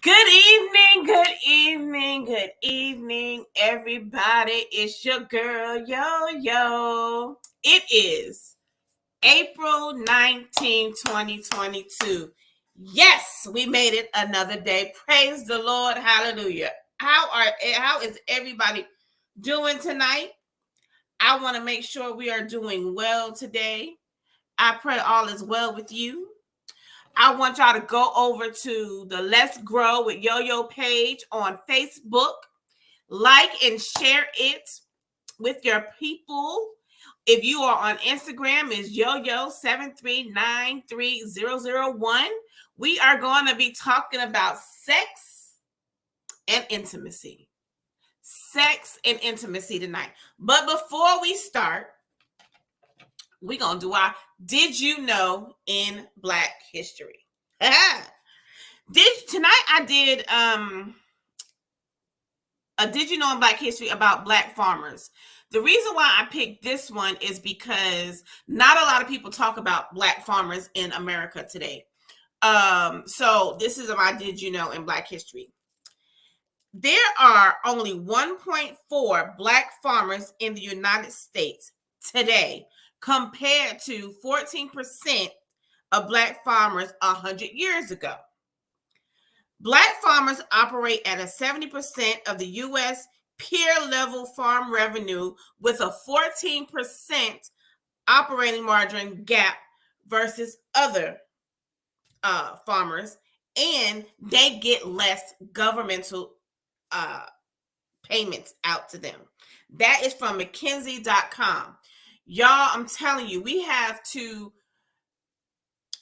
Good evening, everybody. It's your girl, Yo. It is April 19th, 2022. Yes, we made it another day. Praise the Lord. Hallelujah. How is everybody doing tonight? I want to make sure we are doing well today. I pray all is well with you. I want y'all to go over to the Let's Grow with Yo page on Facebook. Like and share it with your people. If you are on Instagram, it's Yo7393001. We are going to be talking about sex and intimacy. Sex and intimacy tonight. But before we start, we're going to do our Did You Know in Black History. Tonight I did a Did You Know in Black History about Black farmers. The reason why I picked this one is because not a lot of people talk about Black farmers in America today. So this is my Did You Know in Black History. There are only 1.4 Black farmers in the United States today, compared to 14% of Black farmers 100 years ago. Black farmers operate at a 70% of the U.S. peer-level farm revenue, with a 14% operating margin gap versus other farmers, and they get less governmental payments out to them. That is from McKinsey.com. Y'all, I'm telling you, we have to...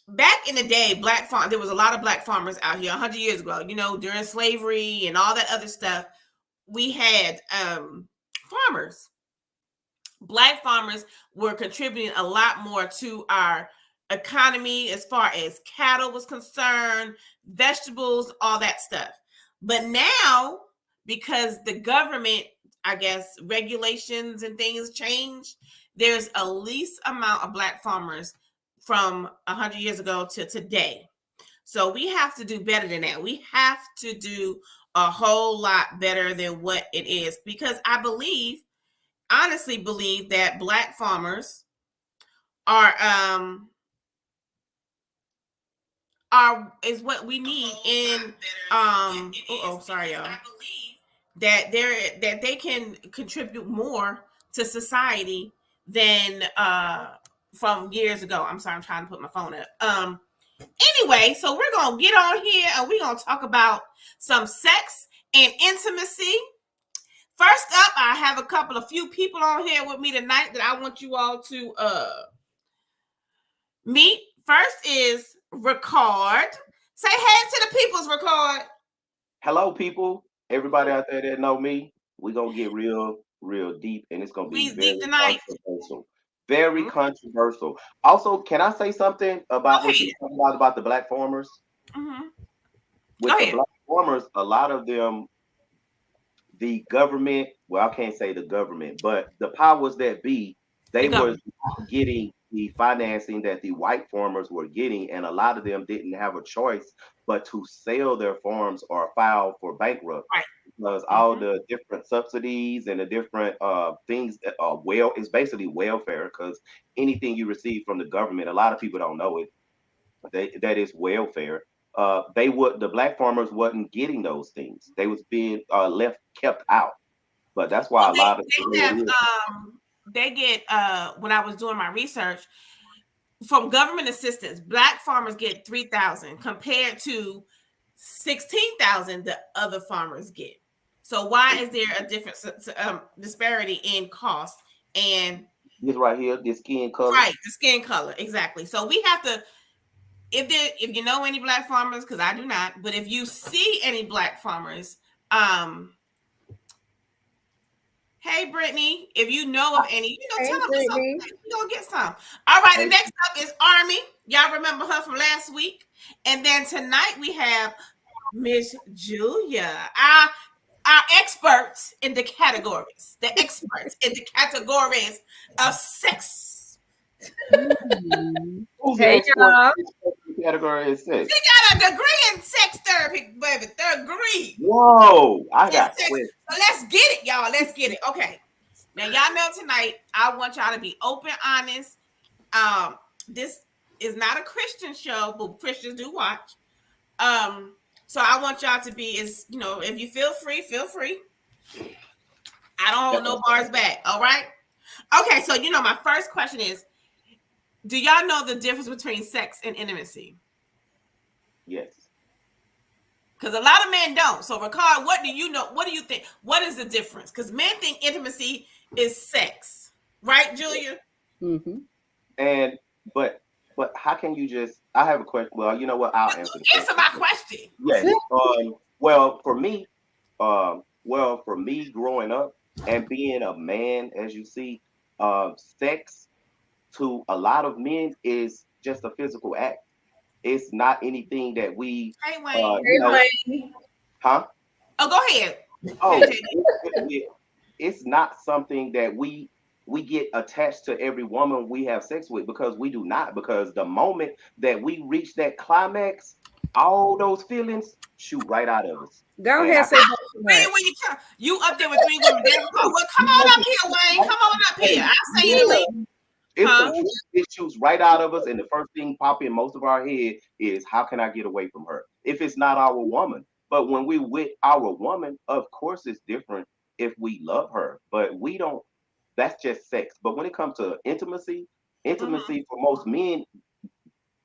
Back in the day, there was a lot of Black farmers out here 100 years ago, during slavery and all that other stuff. We had farmers. Black farmers were contributing a lot more to our economy as far as cattle was concerned, vegetables, all that stuff. But now, because the government, I guess, regulations and things change, there's a least amount of Black farmers from 100 years ago to today. So we have to do better than that. We have to do a whole lot better than what it is, because I honestly believe that Black farmers is what we need in sorry y'all, that they can contribute more to society than from years ago. I'm sorry, I'm trying to put my phone up. Anyway, so we're gonna get on here and we're gonna talk about some sex and intimacy. First up, I have a few people on here with me tonight that I want you all to meet. First is Ricard. Say hey to the people's, Ricard. Hello, people. Everybody out there that know me, we're gonna get real deep, and it's gonna be very controversial. Very controversial. Also, can I say something about what you're talking about the Black farmers? Mm-hmm. With the Black farmers, a lot of them, the government, well, I can't say the government, but the powers that be, they were getting the financing that the white farmers were getting, and a lot of them didn't have a choice but to sell their farms or file for bankrupt, because all the different subsidies and the different things that are it's basically welfare, because anything you receive from the government, a lot of people don't know it, that is welfare. The Black farmers wasn't getting those things. They was being kept out. But that's why a lot of they get when I was doing my research, from government assistance, Black farmers get $3,000 compared to $16,000 the other farmers get. So why is there a different disparity in cost? And this right here, the skin color. Right, the skin color, exactly. So we have to, if you know any Black farmers, because I do not, but if you see any Black farmers, hey, Brittany, if you know of any, tell them something. We're going to get some. All right, the next up is Army. Y'all remember her from last week. And then tonight we have Miss Julia, our experts in the categories. The experts in the categories of sex. Hey, y'all. category is sex? She got a degree in sex therapy, baby. Third degree. Whoa, I got sex. questions. So let's get it, y'all. Let's get it. Okay. Now, y'all know tonight, I want y'all to be open, honest. This is not a Christian show, but Christians do watch. So I want y'all to be if you feel free, feel free. I don't hold no bars back. All right. Okay. So, my first question is, do y'all know the difference between sex and intimacy? Yes. Because a lot of men don't. So, Ricard, what do you know? What do you think? What is the difference? Because men think intimacy is sex. Right, Julia? Mm-hmm. But how can you just? I have a question. Well, you know what? I'll answer the question. Answer my question. Yes. Well, for me, growing up and being a man, as you see, sex to a lot of men is just a physical act. It's not anything that we. Hey, Wayne. Huh? Oh, go ahead. Oh, it's not something that we get attached to every woman we have sex with, because we do not. Because the moment that we reach that climax, all those feelings shoot right out of us. Go ahead, say you up there with 3 women. Well, come on up here, Wayne. Come on up here. I say you leave. It shoots right out of us, and the first thing pop in most of our head is, how can I get away from her? If it's not our woman. But when we with our woman, of course it's different if we love her, but we don't. That's just sex. But when it comes to intimacy for most men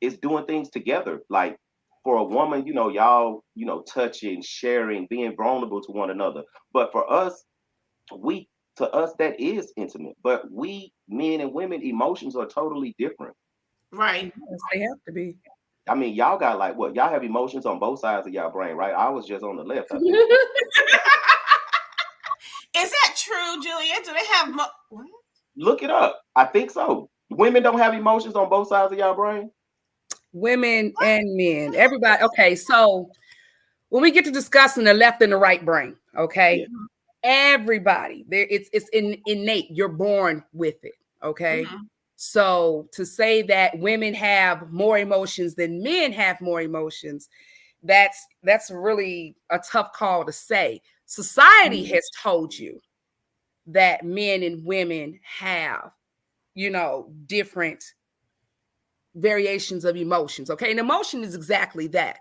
is doing things together. Like for a woman, y'all, touching, sharing, being vulnerable to one another. But for us, that is intimate. But we, men and women, emotions are totally different. Right. Yes, they have to be. I mean, y'all got like what? Y'all have emotions on both sides of y'all brain, right? I was just on the left. I think. Is that true, Julia? Do they have what? Look it up. I think so. Women don't have emotions on both sides of y'all brain? Women and men. Everybody. Okay, so when we get to discussing the left and the right brain, okay? Yeah. Everybody. It's innate. You're born with it, okay? Mm-hmm. So to say that women have more emotions than men have more emotions, that's really a tough call to say. Society has told you that men and women have, different variations of emotions. Okay. And emotion is exactly that.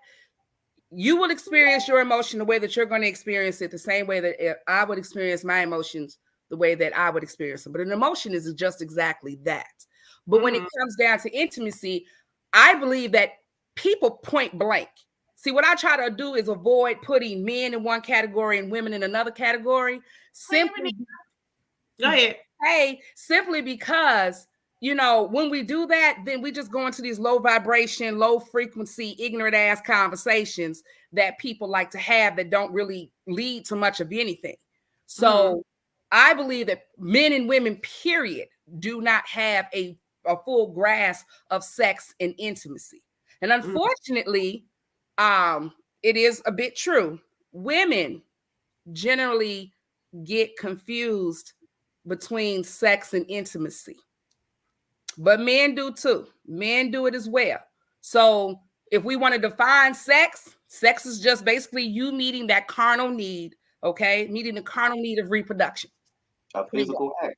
You will experience your emotion the way that you're going to experience it, the same way that I would experience my emotions, the way that I would experience them. But an emotion is just exactly that. But when it comes down to intimacy, I believe that people point blank. See, what I try to do is avoid putting men in one category and women in another category. Go ahead. Simply because, when we do that, then we just go into these low vibration, low frequency, ignorant ass conversations that people like to have that don't really lead to much of anything. So I believe that men and women, period, do not have a full grasp of sex and intimacy. And unfortunately, it is a bit true. Women generally get confused between sex and intimacy, but men do too. Men do it as well. So if we want to define sex is just basically you meeting that carnal need, okay? Meeting the carnal need of reproduction. A physical act.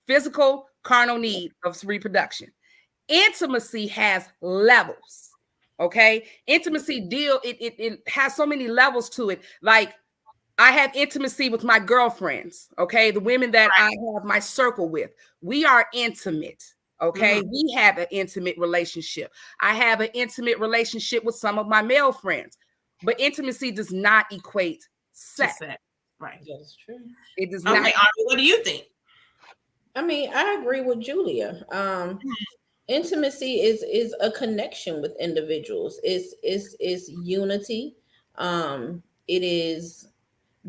Physical carnal need of reproduction. Intimacy has levels, okay? Intimacy it has so many levels to it. Like I have intimacy with my girlfriends, okay? The women that I have my circle with. We are intimate, okay? We have an intimate relationship. I have an intimate relationship with some of my male friends. But intimacy does not equate sex. Right. That's true. It does not. Ari, what do you think? I mean, I agree with Julia. Intimacy is a connection with individuals. It's unity. It is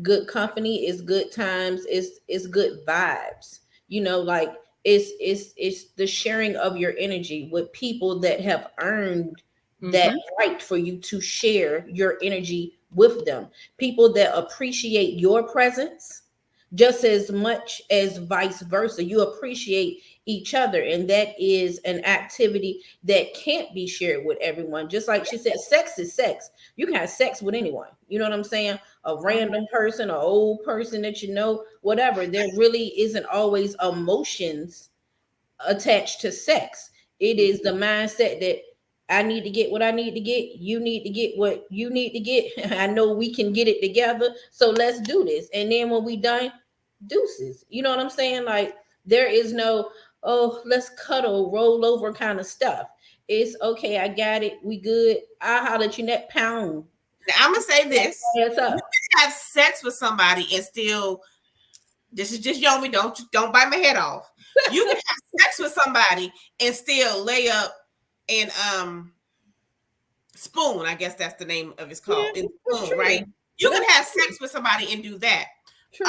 good company. It's good times. It's good vibes. Like it's the sharing of your energy with people that have earned that right for you to share your energy with them. People that appreciate your presence just as much as vice versa. You appreciate each other, and that is an activity that can't be shared with everyone. Just like she said, sex is sex. You can have sex with anyone, you know what I'm saying? A random person, an old person that you know, whatever. There really isn't always emotions attached to sex. It is the mindset that I need to get what I need to get, you need to get what you need to get. I know we can get it together, so let's do this. And then when we done, deuces. You know what I'm saying? Like, there is no, oh, let's cuddle, roll over kind of stuff. It's okay, I got it, we good. I'll holler at you that pound. Now, I'm gonna say this: you can have sex with somebody and still, this is just Yomi, don't bite my head off. You can have sex with somebody and still lay up and spoon. I guess that's the name of it's called. Yeah, spoon, right? You can have sex with somebody and do that. True.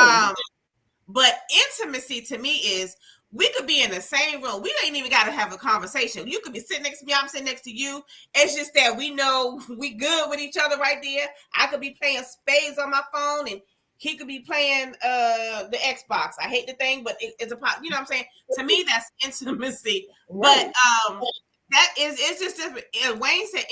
But intimacy to me is, we could be in the same room. We ain't even got to have a conversation. You could be sitting next to me. I'm sitting next to you. It's just that we know we good with each other right there. I could be playing spades on my phone and he could be playing the Xbox. I hate the thing, but it's a pop. You know what I'm saying? To me, that's intimacy. Right. But that is, it's just different. Wayne said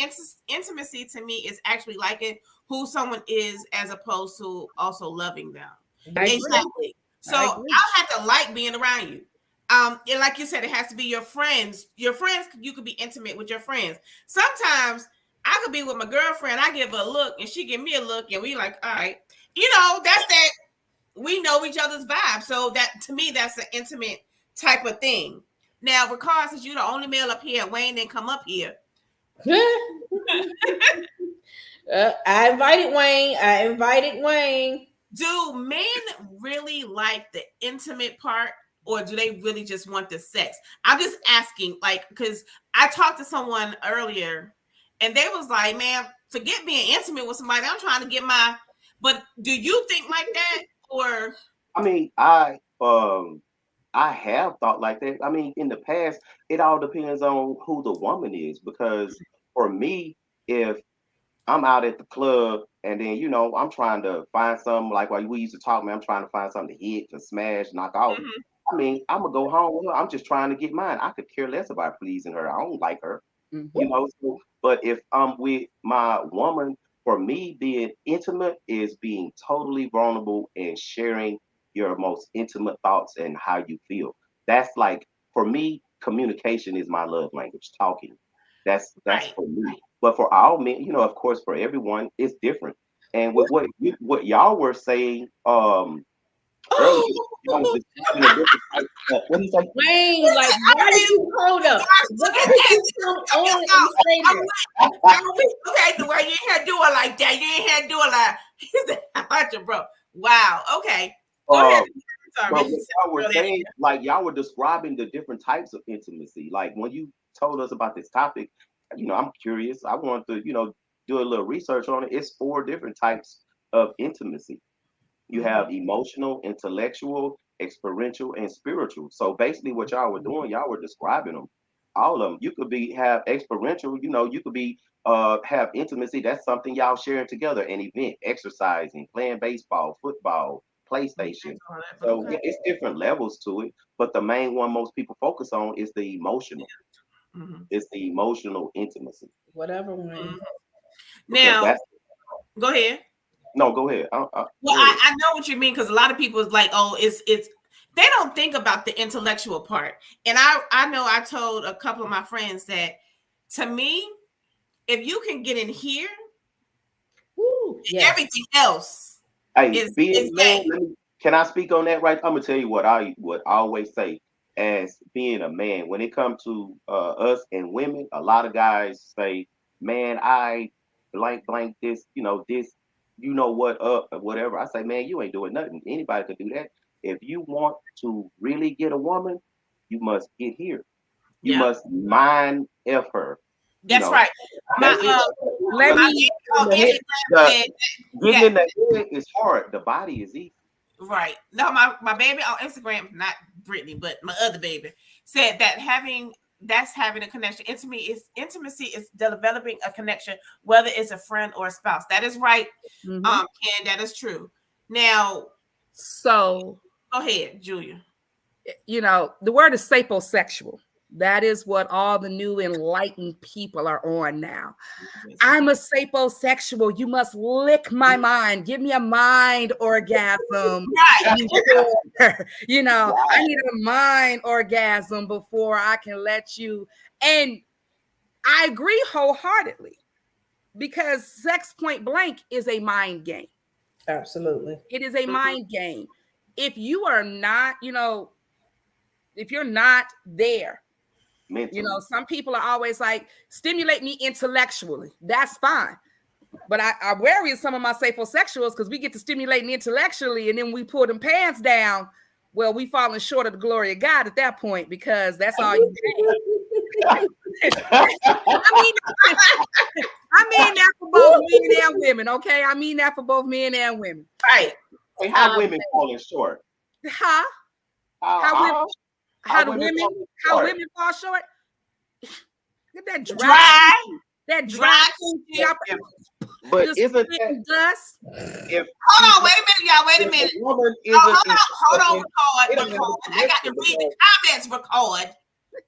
intimacy to me is actually liking who someone is as opposed to also loving them. Exactly. So I have to like being around you. And like you said, it has to be your friends. Your friends, you could be intimate with your friends. Sometimes I could be with my girlfriend. I give her a look and she give me a look and we like, all right. You know, that's that we know each other's vibe. So that, to me, that's an intimate type of thing. Now, Ricard, since you're the only male up here, Wayne didn't come up here. I invited Wayne. Do men really like the intimate part, or do they really just want the sex? I'm just asking, like, because I talked to someone earlier and they was like, man, forget being intimate with somebody. I'm trying to get my, but do you think like that? Or I mean, I have thought like that. I mean, in the past, it all depends on who the woman is, because for me, if I'm out at the club and then, you know, I'm trying to find something, like while we used to talk, man, I'm trying to find something to hit, to smash, knock off. I mean, I'm gonna go home with her. I'm just trying to get mine. I could care less about pleasing her. I don't like her, you know. So, but if I'm with my woman, for me, being intimate is being totally vulnerable and sharing your most intimate thoughts and how you feel. That's like, for me, communication is my love language. Talking. That's right. For me. But for all men, you know, of course, for everyone, it's different. And with what y'all were saying, earlier, you know, what do you say? Wayne, like, why did you hold up? Okay, the way you ain't had to do it like that. You ain't had to do it like, he said, bro. Wow. Okay. Go ahead. Sorry, but what y'all were saying, like, y'all were describing the different types of intimacy. Like, when you told us about this topic, you know, I'm curious. I want to, you know, do a little research on it. It's 4 different types of intimacy. You have emotional, intellectual, experiential, and spiritual. So basically what y'all were doing, y'all were describing them. All of them. You could have experiential, you know, you could be have intimacy. That's something y'all sharing together, an event, exercising, playing baseball, football, PlayStation. So yeah, it's different levels to it. But the main one most people focus on is the emotional. It's the emotional intimacy. Whatever one. Now, go ahead. No, go ahead. Well, I know what you mean, because a lot of people is like, oh, it's they don't think about the intellectual part. And I know I told a couple of my friends that, to me, if you can get in here, everything else is man. Can I speak on that? Right, I'm gonna tell you what I always say. As being a man, when it comes to us and women, a lot of guys say, man, I blank this, you know, this, you know what, or whatever. I say, man, you ain't doing nothing. Anybody could do that. If you want to really get a woman, you must get here. You must mind F her. That's right. Getting in the head is hard. The body is easy. Right. No, my baby on Instagram, not Brittany, but my other baby, said that having a connection. Intimacy is developing a connection, whether it's a friend or a spouse. That is right. Ken, that is true. Now, so go ahead, Julia. you know, the word is sapiosexual. That is what all the new enlightened people are on now. I'm a sapiosexual. You must lick my mind. Give me a mind orgasm. Right. You know, I need a mind orgasm before I can let you. And I agree wholeheartedly, because sex point blank is a mind game. Absolutely. It is a mind game. If you are not, you know, if you're not there, mentally. you know, some people are always like, stimulate me intellectually. That's fine. But I worry some of my sapiosexuals, because we get to stimulating intellectually and then we pull them pants down. Well, we falling short of the glory of God at that point, because that's all you have. I mean that for both men and women, okay? I mean that for both men and women. Right. Hey, how women falling short? Huh? How do women fall short? Get that dry coochie. But isn't that dust? Hold on, wait a minute, y'all. Wait a minute. Hold on, record. I got to read the comments, record.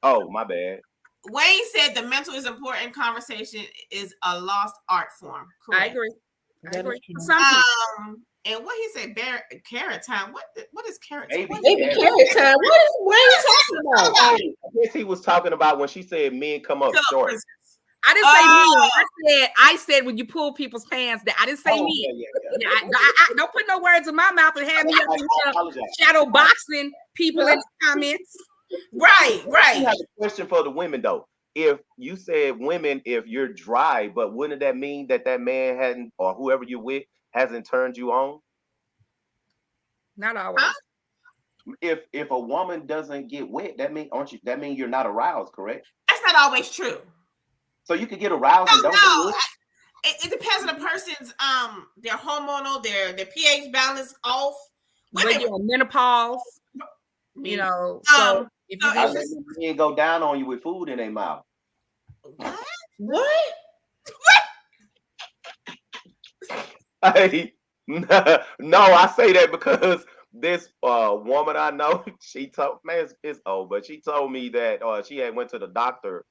Oh, my bad. Wayne said the mental is important. Conversation is a lost art form. Correct. I agree. And what he said, carrot time. What is carrot time? Baby carrot time. What is talking about? I guess he was talking about when she said men come up short. I didn't say men. I said when you pull people's pants down. I didn't say men. Yeah. I don't put no words in my mouth and have me up shadow boxing people in the comments. Right. I have a question for the women though. If you said women, if you're dry, but wouldn't that mean that man hadn't, or whoever you're with, hasn't turned you on? Not always. Huh? If a woman doesn't get wet, that mean you're not aroused, correct? That's not always true. So you could get aroused and don't get wet? It depends on the person's their hormonal, their pH balance off. When you're on menopause, you know, so if you let men go down on you with food in their mouth. What? Hey, no, I say that because this woman I know, she told it's old, but she told me that she had went to the doctor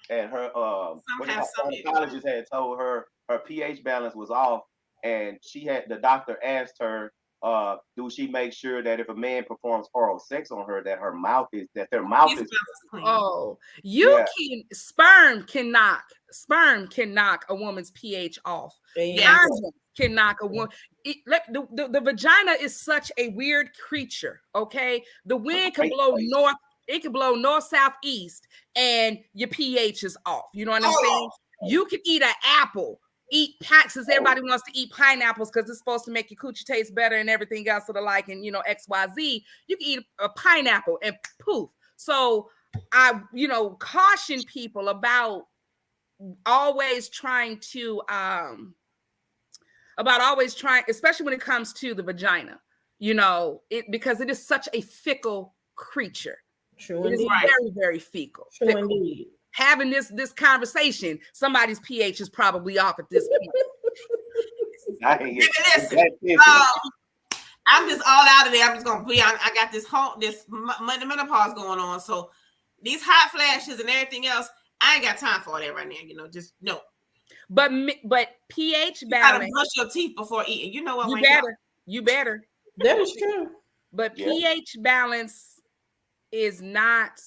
and her gynecologist had told her pH balance was off, and the doctor asked her, do she make sure that if a man performs oral sex on her, that their mouth is clean? Oh, sperm can knock a woman's pH off. Yes. Can knock a woman. The vagina is such a weird creature. Okay, the wind can blow north. It can blow north, south, east, and your pH is off. You know what I'm saying? You can eat an apple. Since everybody wants to eat pineapples because it's supposed to make your coochie taste better and everything else of the like, and XYZ, you can eat a pineapple and poof. So I, caution people about always trying, especially when it comes to the vagina, because it is such a fickle creature. True, it is very, very fickle. True indeed. Having this conversation, somebody's pH is probably off at this point. Listen, I'm just all out of there. I'm just gonna be on. I got this menopause going on, so these hot flashes and everything else, I ain't got time for that right now. Just no. But pH balance. You gotta brush your teeth before eating. You know what? You better. That is true. But pH balance is not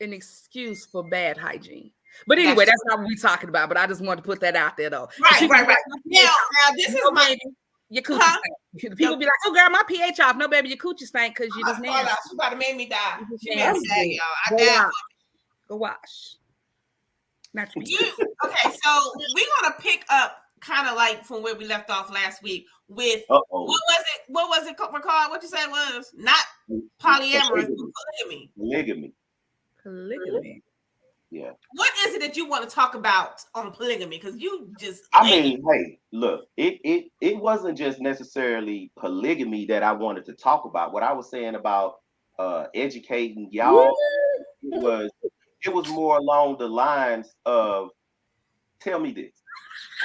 an excuse for bad hygiene. But anyway, that's not what we're talking about. But I just wanted to put that out there, though. Right. Now this is my your coochie stink. People be like, "Oh, girl, my pH off." No, baby, your coochie stink because you just nasty. She about to make me die. She made me die, y'all. I died. Go wash. Okay, so we're gonna pick up kind of like from where we left off last week with what was it called? What you said was not polyamorous, polygamy. Yeah. What is it that you want to talk about on polygamy? Because you just hey, look, it wasn't just necessarily polygamy that I wanted to talk about. What I was saying about educating y'all it was more along the lines of, tell me this.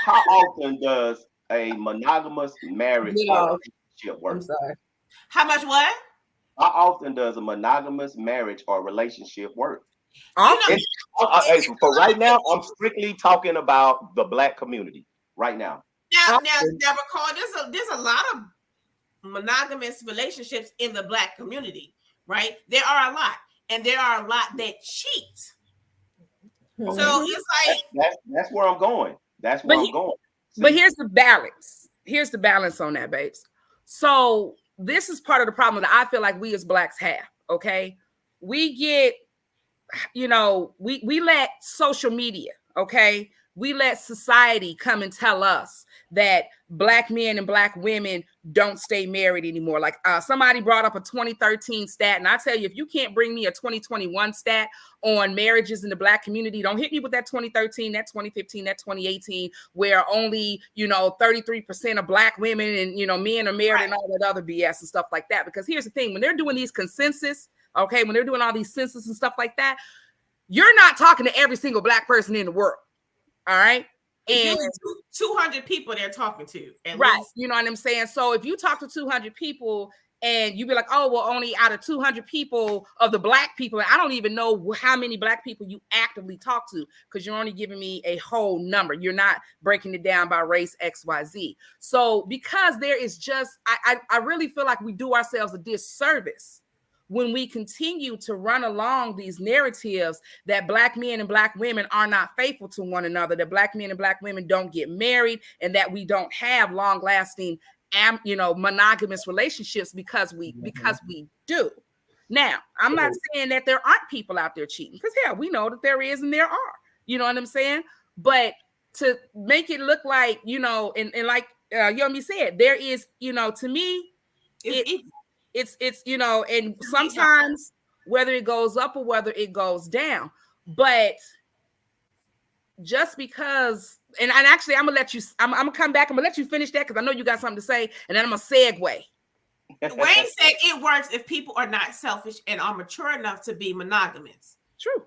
How often does a monogamous marriage relationship work? How much what? How often does a monogamous marriage or relationship work? Often. For right now, I'm strictly talking about the Black community right now. Now, recall, there's a lot of monogamous relationships in the Black community, right? There are a lot, and there are a lot that cheat. Okay. So it's like that's where I'm going. That's where I'm going. See? But here's the balance. Here's the balance on that, babes. So this is part of the problem that I feel like we as Blacks have. Okay, we get, we let social media, okay, we let society come and tell us that Black men and Black women don't stay married anymore. Like somebody brought up a 2013 stat, and I tell you, if you can't bring me a 2021 stat on marriages in the Black community, don't hit me with that 2013, that 2015, that 2018, where only 33% of Black women and men are married, and all that other BS and stuff like that. Because here's the thing: when they're doing these consensus, okay, when they're doing all these census and stuff like that, you're not talking to every single Black person in the world. All right. And 200 people they're talking to. Right. Least. You know what I'm saying? So if you talk to 200 people and you be like, oh, well, only out of 200 people of the Black people, and I don't even know how many Black people you actively talk to, because you're only giving me a whole number. You're not breaking it down by race XYZ. So because there is just, I really feel like we do ourselves a disservice when we continue to run along these narratives that Black men and Black women are not faithful to one another, that Black men and Black women don't get married, and that we don't have long-lasting, monogamous relationships because we do. Now, I'm not saying that there aren't people out there cheating, because hell, we know that there is and there are. You know what I'm saying? But to make it look like, and like Yomi said, there is, to me, it's and sometimes whether it goes up or whether it goes down, but just because, and actually I'm gonna come back, I'm gonna let you finish that, because I know you got something to say, and then I'm gonna segue. Wayne said it works if people are not selfish and are mature enough to be monogamous. True.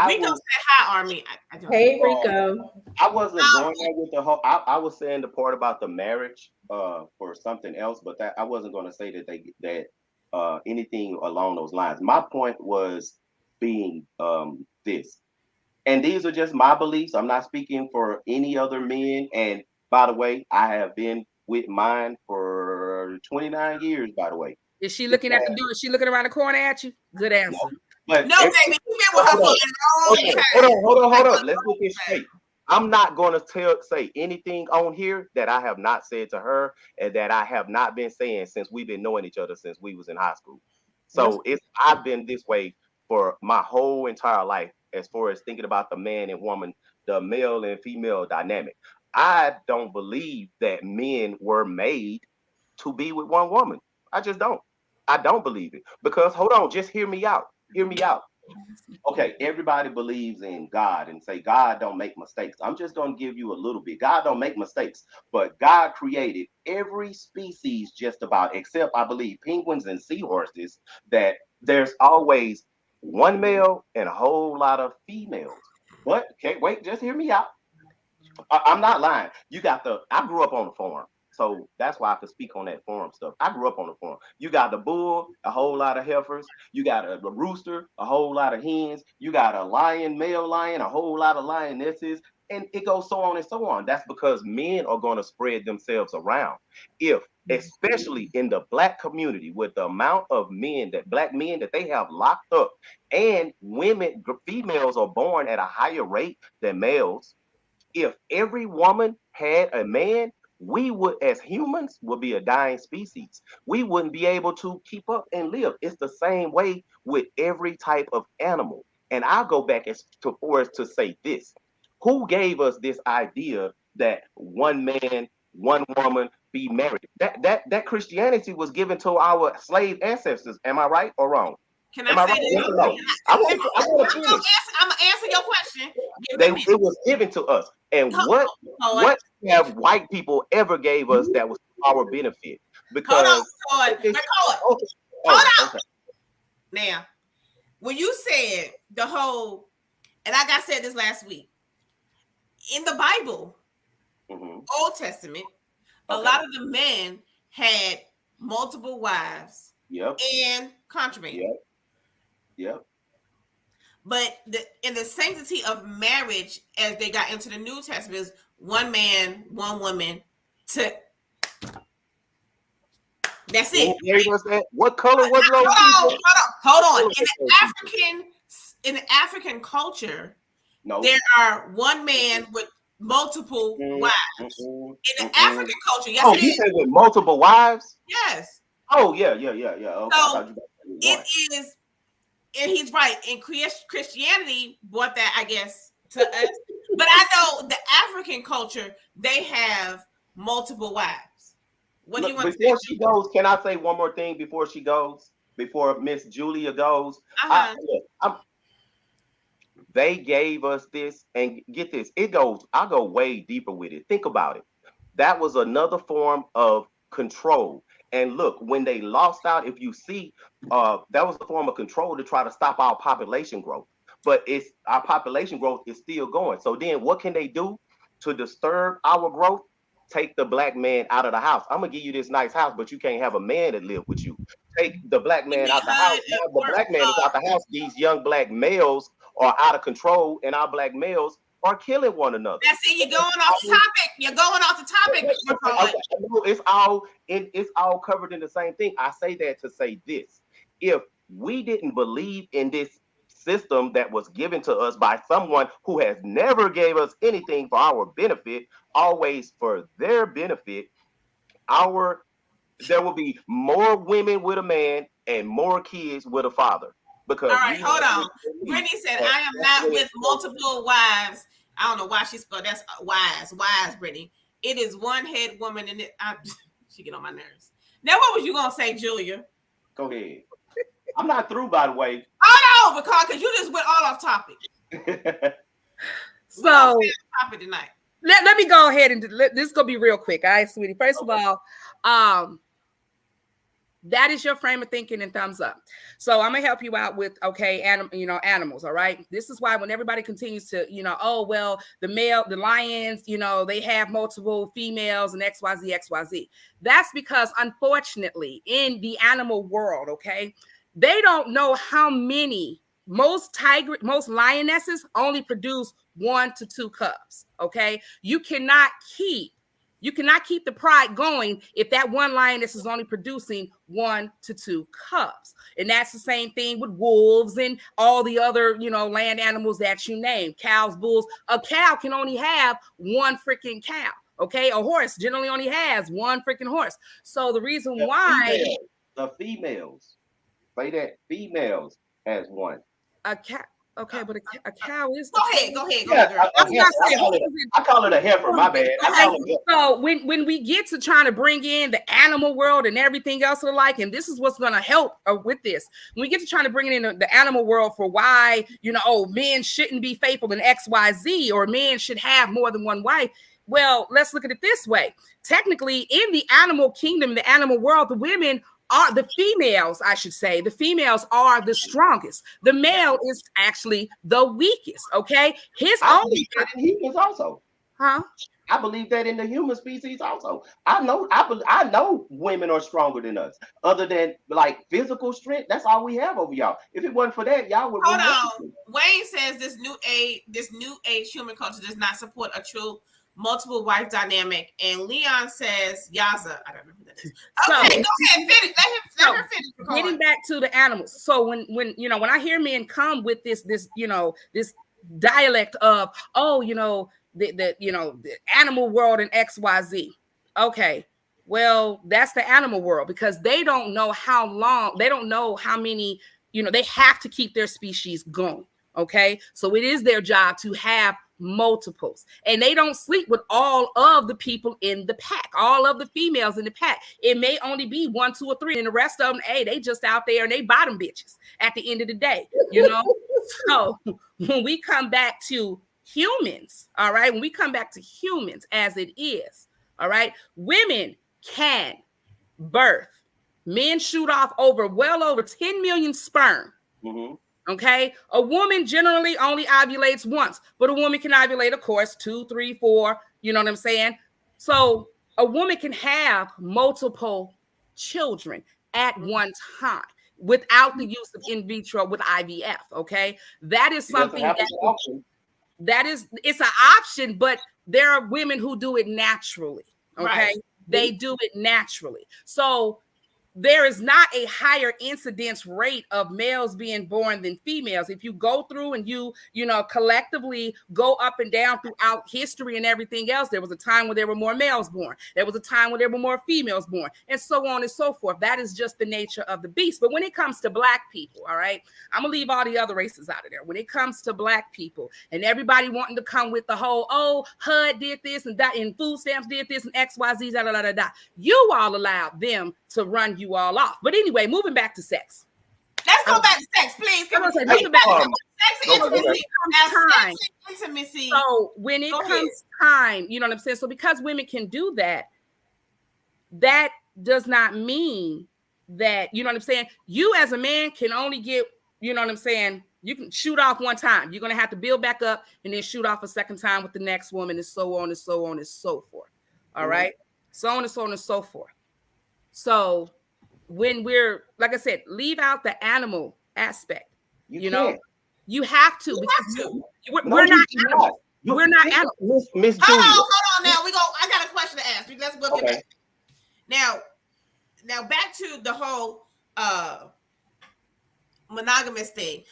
Rico said hi, Army. Hey, Rico. I wasn't going there with the whole. I was saying the part about the marriage for something else, but that I wasn't going to say that anything along those lines. My point was being this, and these are just my beliefs. I'm not speaking for any other men. And by the way, I have been with mine for 29 years. By the way, is she looking at the door? Is she looking around the corner at you? Good answer. No. But no, baby, you've been with her for a long time. Hold on. Let's get this straight. I'm not going to say anything on here that I have not said to her and that I have not been saying since we've been knowing each other since we was in high school. So I've been this way for my whole entire life as far as thinking about the man and woman, the male and female dynamic. I don't believe that men were made to be with one woman. I just don't. I don't believe it, because hold on, just hear me out. Hear me out. Okay, everybody believes in God and say God don't make mistakes. I'm just going to give you a little bit. God don't make mistakes, but God created every species just about, except I believe penguins and seahorses, that there's always one male and a whole lot of females. But okay, wait, just hear me out. I'm not lying. I grew up on the farm. So that's why I could speak on that farm stuff. I grew up on the farm. You got the bull, a whole lot of heifers. You got a rooster, a whole lot of hens. You got a lion, male lion, a whole lot of lionesses. And it goes so on and so on. That's because men are going to spread themselves around. Especially in the Black community, with the amount of Black men that they have locked up, and females are born at a higher rate than males. If every woman had a man, we would, as humans, would be a dying species. We wouldn't be able to keep up and live. It's the same way with every type of animal. And I'll go back as far as to say this. Who gave us this idea that one man, one woman be married? That Christianity was given to our slave ancestors. Am I right or wrong? Can I say that? No? I'm going to answer your question. It was given to us. And what have white people ever gave us that was to our benefit? Because hold on. Now, when you said the whole, and like I said this last week, in the Bible, Old Testament, a lot of the men had multiple wives Yep. and contraband. Yep. Yep. But in the sanctity of marriage, as they got into the New Testament, is one man, one woman. That's it. Who gave us that? What color was those? Hold on. In the African culture, there are one man with multiple wives. In the African culture, yes, you said with multiple wives? Yes. Oh, yeah. Okay. So it is, and he's right. And Christianity brought that, I guess, to us. But I know the African culture, they have multiple wives. What do you want to say? Before she goes, can I say one more thing before she goes? Before Miss Julia goes? They gave us this, and get this, I'll go way deeper with it. Think about it. That was another form of control. And look, when they lost out, if you see, that was a form of control to try to stop our population growth. But our population growth is still going. So then what can they do to disturb our growth? Take the black man out of the house. I'm gonna give you this nice house, but you can't have a man that live with you. Take the black man out the house. Now the black man is out the house. These young black males are out of control, and our black males are killing one another. That's it. You're going off the topic. You're going off the topic. It's all covered in the same thing. I say that to say this: if we didn't believe in this system that was given to us by someone who has never gave us anything for our benefit, always for their benefit, there will be more women with a man and more kids with a father. Because all right, hold on. Brittany said, I am not with multiple wives. I don't know why she spelled that's wise, Brittany. It is one head woman, and she get on my nerves. Now, what was you gonna say, Julia? Go ahead. I'm not through, by the way. Oh no, because you just went all off topic. So topic tonight. Let me go ahead and this is gonna be real quick. All right, sweetie. First of all, that is your frame of thinking, and thumbs up. So I'm gonna help you out with animals. All right. This is why when everybody continues to, the lions, they have multiple females and XYZ. That's because unfortunately in the animal world, okay, they don't know how many. Most lionesses only produce 1 to 2 cubs. Okay, you cannot keep the pride going if that one lioness is only producing 1 to 2 cubs. And that's the same thing with wolves and all the other, land animals that you name, cows, bulls. A cow can only have 1 freaking cow. Okay, a horse generally only has 1 freaking horse. So the reason why the females say that females has 1. A cow. Okay, but a cow is. Go ahead. Yeah, I call it a heifer. My bad. So when we get to trying to bring in the animal world and everything else alike, and this is what's going to help with this. When we get to trying to bring it in the animal world for why men shouldn't be faithful in XYZ, or men should have more than 1 wife. Well, let's look at it this way. Technically, in the animal kingdom, the animal world, the females are the strongest. The male is actually the weakest. Okay, I believe that in humans also. Huh? I believe that in the human species also. I know women are stronger than us. Other than like physical strength, that's all we have over y'all. If it wasn't for that, y'all would. Hold on. Wayne says this new age human culture does not support a true multiple wife dynamic, and Leon says Yaza. I don't know who that is. Okay, go ahead, finish. Let her finish. Getting back to the animals. So when I hear men come with this dialect of the animal world and XYZ. Okay, well that's the animal world because they don't know how long. They don't know how many. They have to keep their species going. Okay, so it is their job to have multiples, and they don't sleep with all of the people in the pack, all of the females in the pack. It may only be 1, 2, or 3, and the rest of them, they just out there and they bottom bitches at the end of the day, So when we come back to humans, all right, when we come back to humans as it is, all right, women can birth. Men shoot off well over 10 million sperm. Mm-hmm. Okay, a woman generally only ovulates once, but a woman can ovulate, of course, 2, 3, 4. You know what I'm saying? So a woman can have multiple children at one time without the use of in vitro with IVF. Okay, that is something it's an option, but there are women who do it naturally. Okay, right. They do it naturally. So there is not a higher incidence rate of males being born than females. If you go through and you collectively go up and down throughout history and everything else, there was a time when there were more males born. There was a time when there were more females born, and so on and so forth. That is just the nature of the beast. But when it comes to Black people, all right, I'm gonna leave all the other races out of there. When it comes to Black people and everybody wanting to come with the whole, oh, HUD did this and that, and food stamps did this and XYZ, da, da, da, da, da. You all allowed them to run you all off. But anyway, moving back to sex. Let's go back to sex, please. Come on, moving back to sex and intimacy. So when it comes time, you know what I'm saying? So because women can do that, that does not mean that, you know what I'm saying? You as a man can only get, you know what I'm saying? You can shoot off one time. You're going to have to build back up and then shoot off a second time with the next woman, and so on and so on and so forth. All right? So on and so on and so forth. So when we're, like I said, leave out the animal aspect. You know, you have to. We're not animals. We're not animals. Hold on now. I got a question to ask. Let's go get back. Now back to the whole monogamous thing.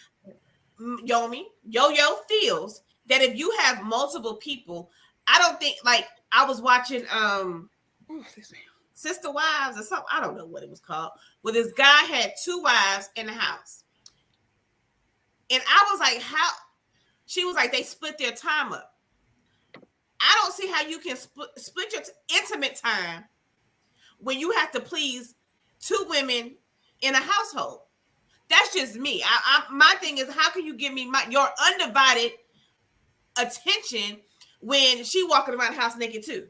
Yo-Yo feels that if you have multiple people, I don't think, like, I was watching Sister Wives or something, I don't know what it was called, where this guy had 2 wives in the house. And I was like, how? She was like, they split their time up. I don't see how you can split your intimate time when you have to please 2 women in a household. That's just me. My thing is, how can you give me your undivided attention when she walking around the house naked too?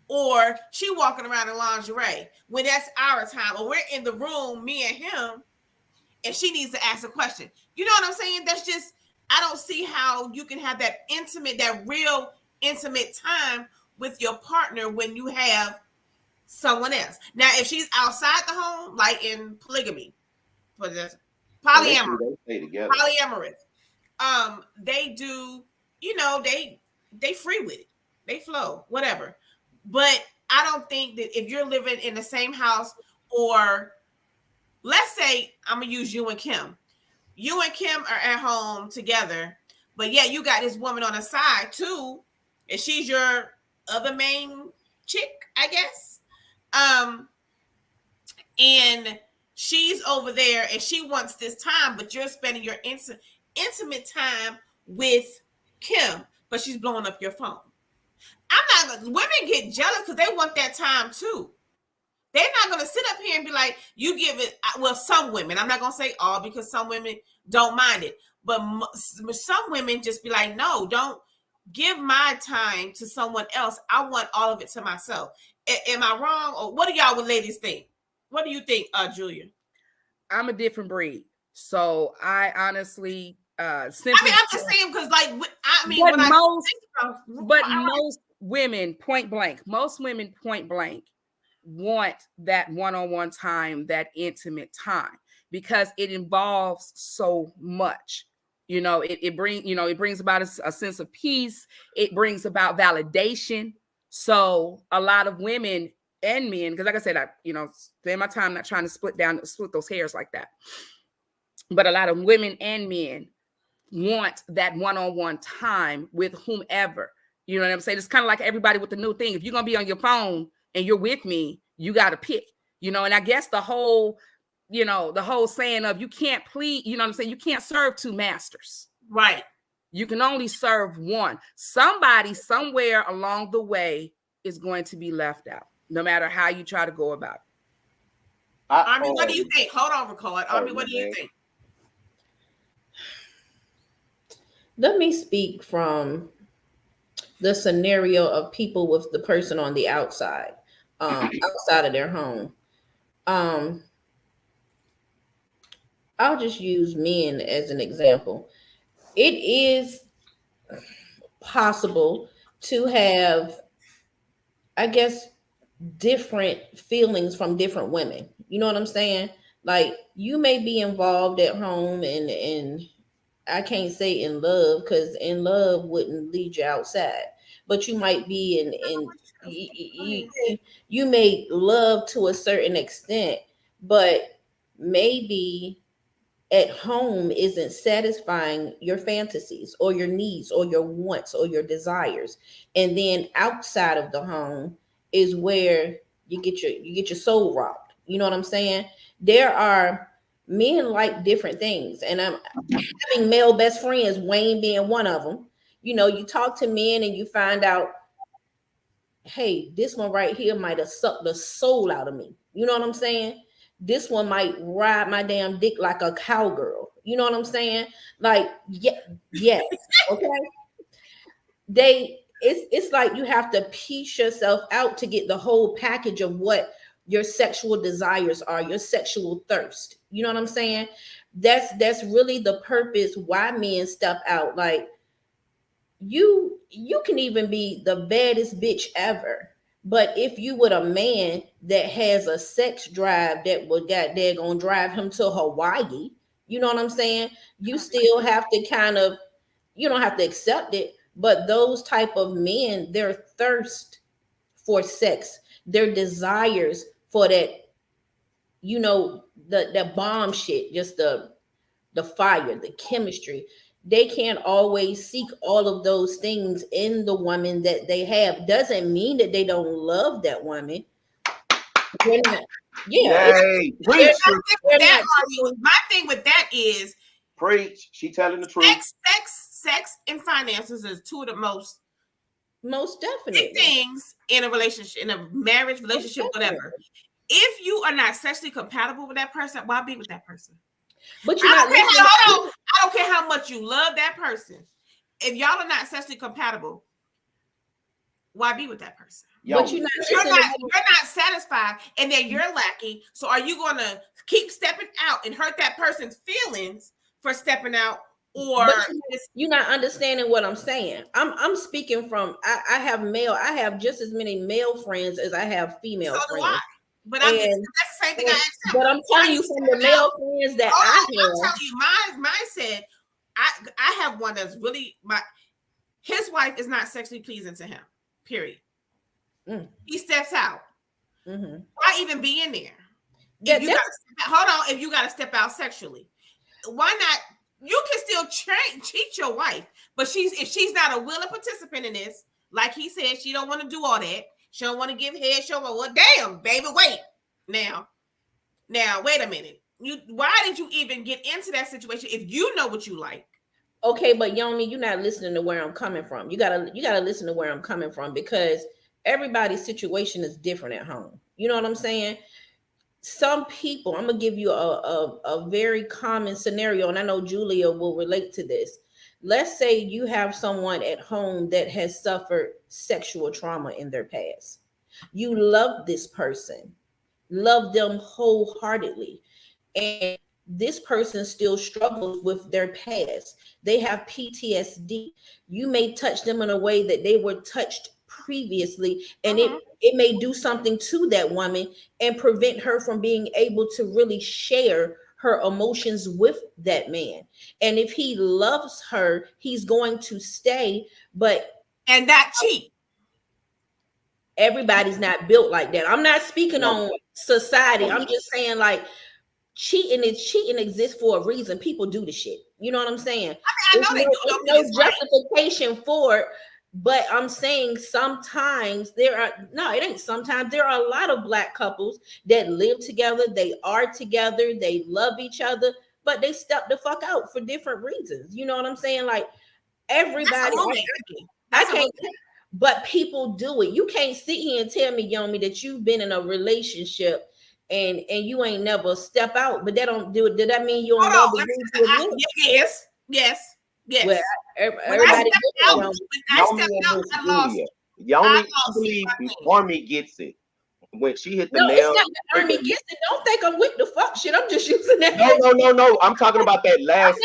Or she walking around in lingerie when that's our time, or we're in the room, me and him, and she needs to ask a question. You know what I'm saying? That's just, I don't see how you can have that intimate, that real intimate time with your partner when you have someone else. Now, if she's outside the home, like in polygamy, polyamorous, they do, they free with it. They flow, whatever. But I don't think that if you're living in the same house, or let's say I'm gonna use you and Kim. You and Kim are at home together, but yeah, you got this woman on the side too, and she's your other main chick, I guess. And she's over there and she wants this time, but you're spending your intimate time with Kim, but she's blowing up your phone. Women get jealous because they want that time too. They're not going to sit up here and be like, you give it. Well, some women, I'm not going to say all, because some women don't mind it. But some women just be like, no, don't give my time to someone else. I want all of it to myself. Am I wrong? Or what do y'all ladies think? What do you think, Julia? I'm a different breed. So I honestly, simply, I'm just saying, because most women, point blank, want that one-on-one time, that intimate time, because it involves so much. It brings about a sense of peace. It brings about validation. So a lot of women and men, because like I said, I spend my time not trying to split those hairs like that. But a lot of women and men want that one-on-one time with whomever. You know what I'm saying? It's kind of like everybody with the new thing. If you're going to be on your phone and you're with me, you got to pick, and I guess the whole saying of you can't please, you know what I'm saying? You can't serve 2 masters. Right. You can only serve one. Somebody somewhere along the way is going to be left out, no matter how you try to go about it. Army, what do you think? Hold on, record. Army, what do you think? Let me speak from the scenario of people with the person on the outside, outside of their home. I'll just use men as an example. It is possible to have, I guess, different feelings from different women. You know what I'm saying? Like you may be involved at home and I can't say in love because in love wouldn't lead you outside, but you might be you may love to a certain extent, but maybe at home isn't satisfying your fantasies or your needs or your wants or your desires, and then outside of the home is where you get your soul rocked. You know what I'm saying? There are men like different things, and I'm having male best friends, Wayne being one of them. You know, you talk to men and you find out, hey, this one right here might have sucked the soul out of me. You know what I'm saying? This one might ride my damn dick like a cowgirl. You know what I'm saying? Like, yeah, yes. Okay. It's like you have to piece yourself out to get the whole package of what your sexual desires are, your sexual thirst. You know what I'm saying? That's really the purpose why men step out. Like you can even be the baddest bitch ever, but if you with a man that has a sex drive that would goddamn gonna drive him to Hawaii, you know what I'm saying? You still have to kind of, you don't have to accept it, but those type of men, their thirst for sex, their desires for that, you know, the bomb shit, just the fire, the chemistry. They can't always seek all of those things in the woman that they have. Doesn't mean that they don't love that woman. They're not, yeah. Yay, preach. My thing with that is preach. She telling the truth. Sex and finances is two of the most definitely things in a relationship, in a marriage, relationship, whatever. If you are not sexually compatible with that person, why be with that person? But you're I don't care how much you love that person. If y'all are not sexually compatible, why be with that person? But you're not satisfied, and then you're lacking. So are you going to keep stepping out and hurt that person's feelings for stepping out, or you're not understanding what I'm saying? I'm speaking from I have just as many male friends as I have female friends. But that's the same thing I asked him. But I'm telling you from the male friends that I have. I'm telling you, mine said, I have one that's really his wife is not sexually pleasing to him. Period. He steps out. Mm-hmm. Why even be in there? If you got to step out sexually, why not? You can still cheat your wife, but if she's not a willing participant in this, like he said, she don't want to do all that. She don't want to give head. She don't want, well, damn, baby, wait. Now, wait a minute. Why did you even get into that situation if you know what you like? Okay, but Yomi, you're not listening to where I'm coming from. You gotta listen to where I'm coming from, because everybody's situation is different at home. You know what I'm saying? Some people, I'm gonna give you a very common scenario, and I know Julia will relate to this. Let's say you have someone at home that has suffered sexual trauma in their past. You love this person, love them wholeheartedly, and this person still struggles with their past. They have PTSD. You may touch them in a way that they were touched previously, and it may do something to that woman and prevent her from being able to really share her emotions with that man. And if he loves her, he's going to stay, and not cheat. Everybody's not built like that. I'm not speaking on society. I'm just saying, like, cheating exists for a reason. People do the shit. You know what I'm saying? I know there's no justification for it. But I'm saying sometimes it ain't sometimes. There are a lot of Black couples that live together. They are together. They love each other, but they step the fuck out for different reasons. You know what I'm saying? Like, everybody, but people do it. You can't sit here and tell me, Yomi, that you've been in a relationship and you ain't never step out, but that don't do it. Did that mean you don't love the Yes. Well, everybody Yomi believe Army gets it. when she hit the No, nail. it's not Army Gibson. Don't think I'm with the fuck shit. I'm just using that. No. I'm talking about that last.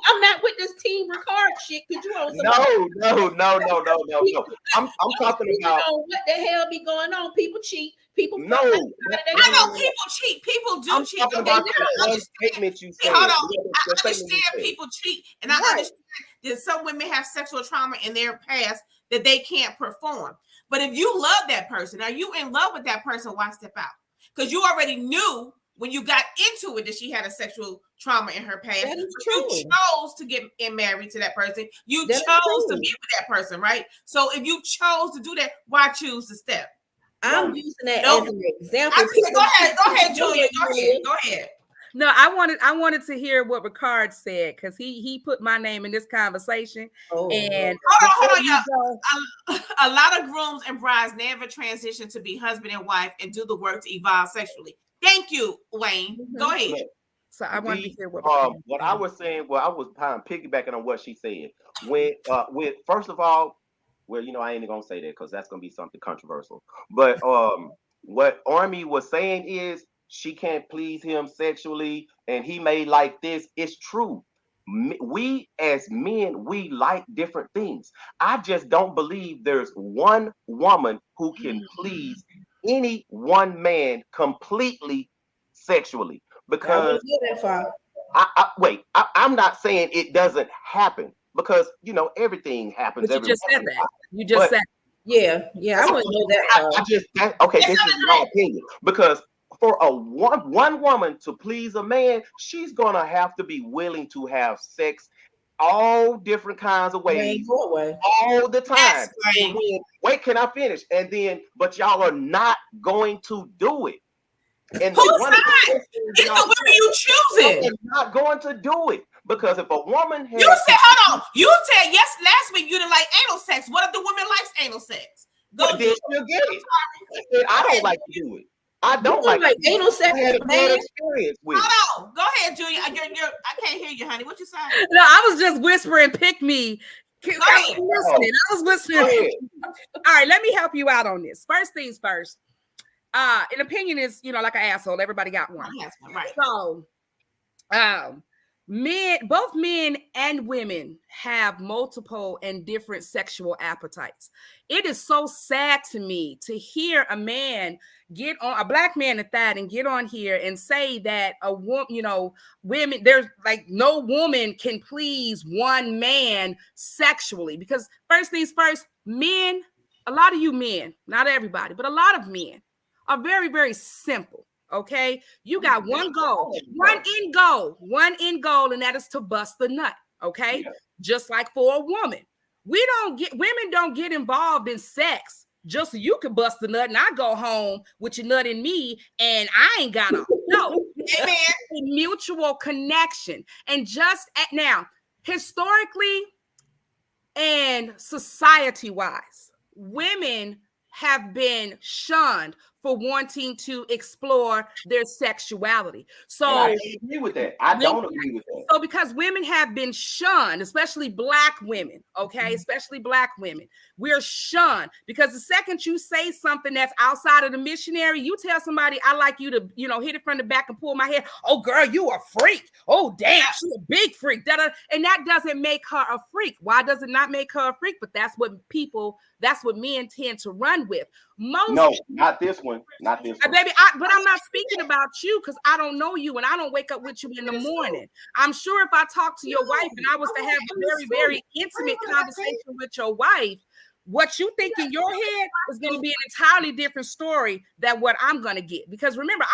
I'm not with this Team Ricard shit. Could you on No. I'm talking about what the hell be going on. People cheat. People. No. I know people cheat. People do I'm cheat. talking about that statement you said. Hold on. I understand people cheat, and I understand that some women have sexual trauma in their past that they can't perform. But if you love that person, are you in love with that person? Why step out? Because you already knew when you got into it that she had a sexual trauma in her past. That is true. You chose to get married to that person. You chose to be with that person, right? So if you chose to do that, why choose to step? I'm using that as an example. Go ahead, Julia. Go ahead. No, I wanted to hear what Ricard said because he put my name in this conversation. And hold on, y'all. A lot of grooms and brides never transition to be husband and wife and do the work to evolve sexually. Thank you, Wayne. Go ahead. So I wanted to hear what I was saying. Well, I was kind of piggybacking on what she said. With first of all, well, I ain't gonna say that because that's gonna be something controversial. But what Army was saying is, she can't please him sexually and he may like this. It's true. We as men, we like different things. I just don't believe there's one woman who can please any one man completely sexually. Because I'm not saying it doesn't happen, because everything happens. But you just said that. You just said. Yeah. I wouldn't know that. This is my opinion, because for one woman to please a man, she's gonna have to be willing to have sex all different kinds of ways all the time. Wait, can I finish? And then, but y'all are not going to do it. And who's not? It's the women you choosing. Not going to do it, because if a woman has, you said, hold on, you said yes last week you didn't like anal sex. What if the woman likes anal sex? Then she'll get it. I don't like to do it. I don't like anal sex. I had a bad experience with. Hold on, go ahead, Julia. I can't hear you, honey. What you saying? No, I was just whispering. Pick me. I was listening. All right, let me help you out on this. First things first. An opinion is, like an asshole. Everybody got one. Right. So, both men and women have multiple and different sexual appetites. It is so sad to me to hear a man get on, a black man at that, and get on here and say that a woman, women, there's like no woman can please one man sexually. Because first things first, men, a lot of you men, not everybody, but a lot of men are very, very simple. Okay, you got one end goal, and that is to bust the nut. Okay, just like for a woman, women don't get involved in sex just so you can bust the nut and I go home with your nut in me and I ain't got no. Amen. Mutual connection. And just now, historically and society-wise, women have been shunned for wanting to explore their sexuality. So I agree with that. I don't agree with that. So because women have been shunned, especially black women, okay, especially black women, we're shunned because the second you say something that's outside of the missionary, you tell somebody, I like you to, hit it from the back and pull my hair. Oh, girl, you a freak. Oh, damn, she's a big freak. And that doesn't make her a freak. Why does it not make her a freak? But that's what men tend to run with. No, not this one. Not this one. Baby, but I'm not speaking about you because I don't know you and I don't wake up with you in the morning. I'm sure if I talk to your wife and I was to have a very, very intimate conversation with your wife, what you think in your head is going to be an entirely different story than what I'm going to get. Because remember,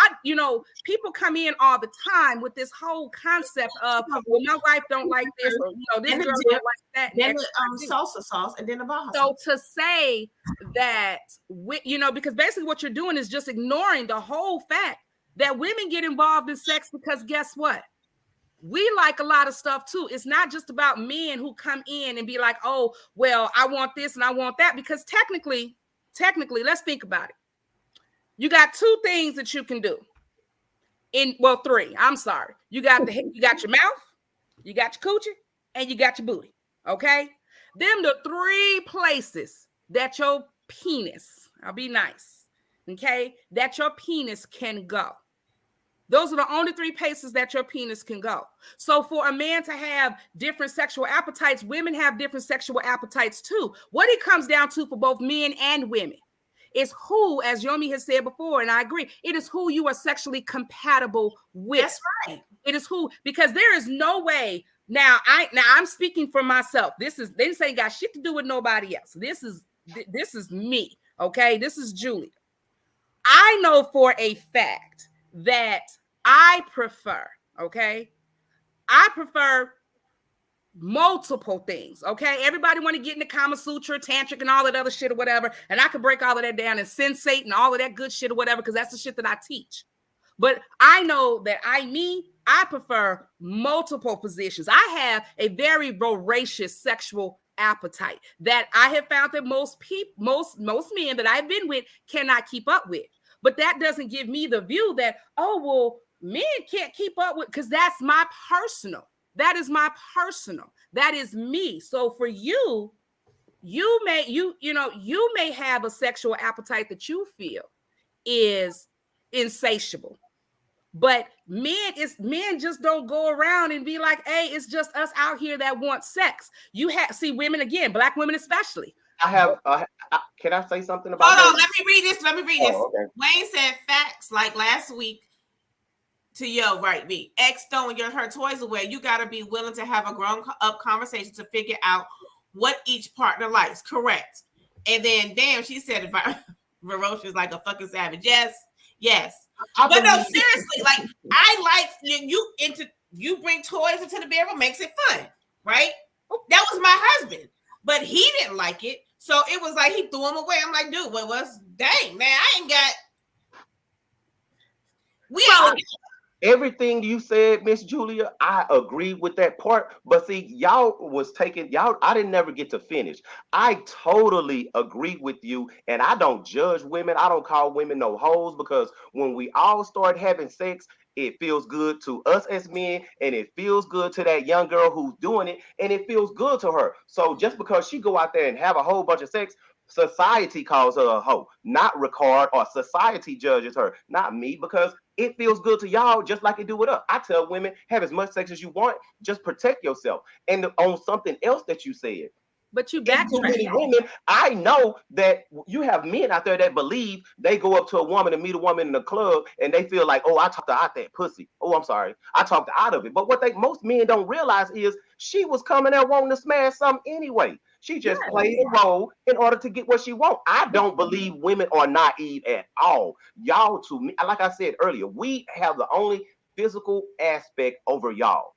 people come in all the time with this whole concept of, well, my wife don't like this, or this girl don't like that. Then the salsa sauce, and then the Baja sauce. So to say that, because basically what you're doing is just ignoring the whole fact that women get involved in sex because guess what? We like a lot of stuff too. It's not just about men who come in and be like, oh, well, I want this and I want that. Because technically, let's think about it. You got two things that you can do. Three. I'm sorry. You got your mouth, you got your coochie, and you got your booty. Okay? Them the three places that your penis, I'll be nice. okay, that your penis can go. Those are the only 3 places that your penis can go. So for a man to have different sexual appetites, women have different sexual appetites too. What it comes down to for both men and women is who, as Yomi has said before, and I agree, it is who you are sexually compatible with. That's right. It is who, because there is no way. Now I'm speaking for myself. This ain't got shit to do with nobody else. This is me. Okay, this is Julia. I know for a fact that I prefer multiple things. Okay, everybody want to get into Kama Sutra, tantric, and all that other shit or whatever, and I can break all of that down and sensate and all of that good shit or whatever, because that's the shit that I teach. But I know that I prefer multiple positions. I have a very voracious sexual appetite that I have found that most men that I've been with cannot keep up with. But that doesn't give me the view that, oh, well, men can't keep up with, because that's my personal. That is my personal. That is me. So for you, you may have a sexual appetite that you feel is insatiable. But men just don't go around and be like, hey, it's just us out here that want sex. You see women, again, Black women especially. I have. Can I say something about that? Hold on, let me read this. Okay. Wayne said facts like last week to yo, right, me. Ex throwing her toys away. You got to be willing to have a grown up conversation to figure out what each partner likes. Correct. And then, damn, she said Verosh is like a fucking savage. Yes. But no, seriously, like, I like you bring toys into the bedroom, makes it fun, right? That was my husband, but he didn't like it. So it was like he threw them away. I'm like, dude, dang, man, I ain't got. Everything you said, Miss Julia, I agree with that part. But see, I didn't never get to finish. I totally agree with you, and I don't judge women. I don't call women no hoes, because when we all start having sex, it feels good to us as men, and it feels good to that young girl who's doing it, and it feels good to her. So just because she go out there and have a whole bunch of sex, society calls her a hoe, not Ricard, or society judges her, not me, because it feels good to y'all just like it do with us. I tell women, have as much sex as you want, just protect yourself. And on something else that you said, but you backtrack. Women, I know that you have men out there that believe they go up to a woman and meet a woman in the club and they feel like, oh, I talked her out that pussy. Oh, I'm sorry, I talked her out of it. But what most men don't realize is she was coming there wanting to smash something anyway. She just played a role in order to get what she wants. I don't believe women are naive at all. Y'all, to me, like I said earlier, we have the only physical aspect over y'all.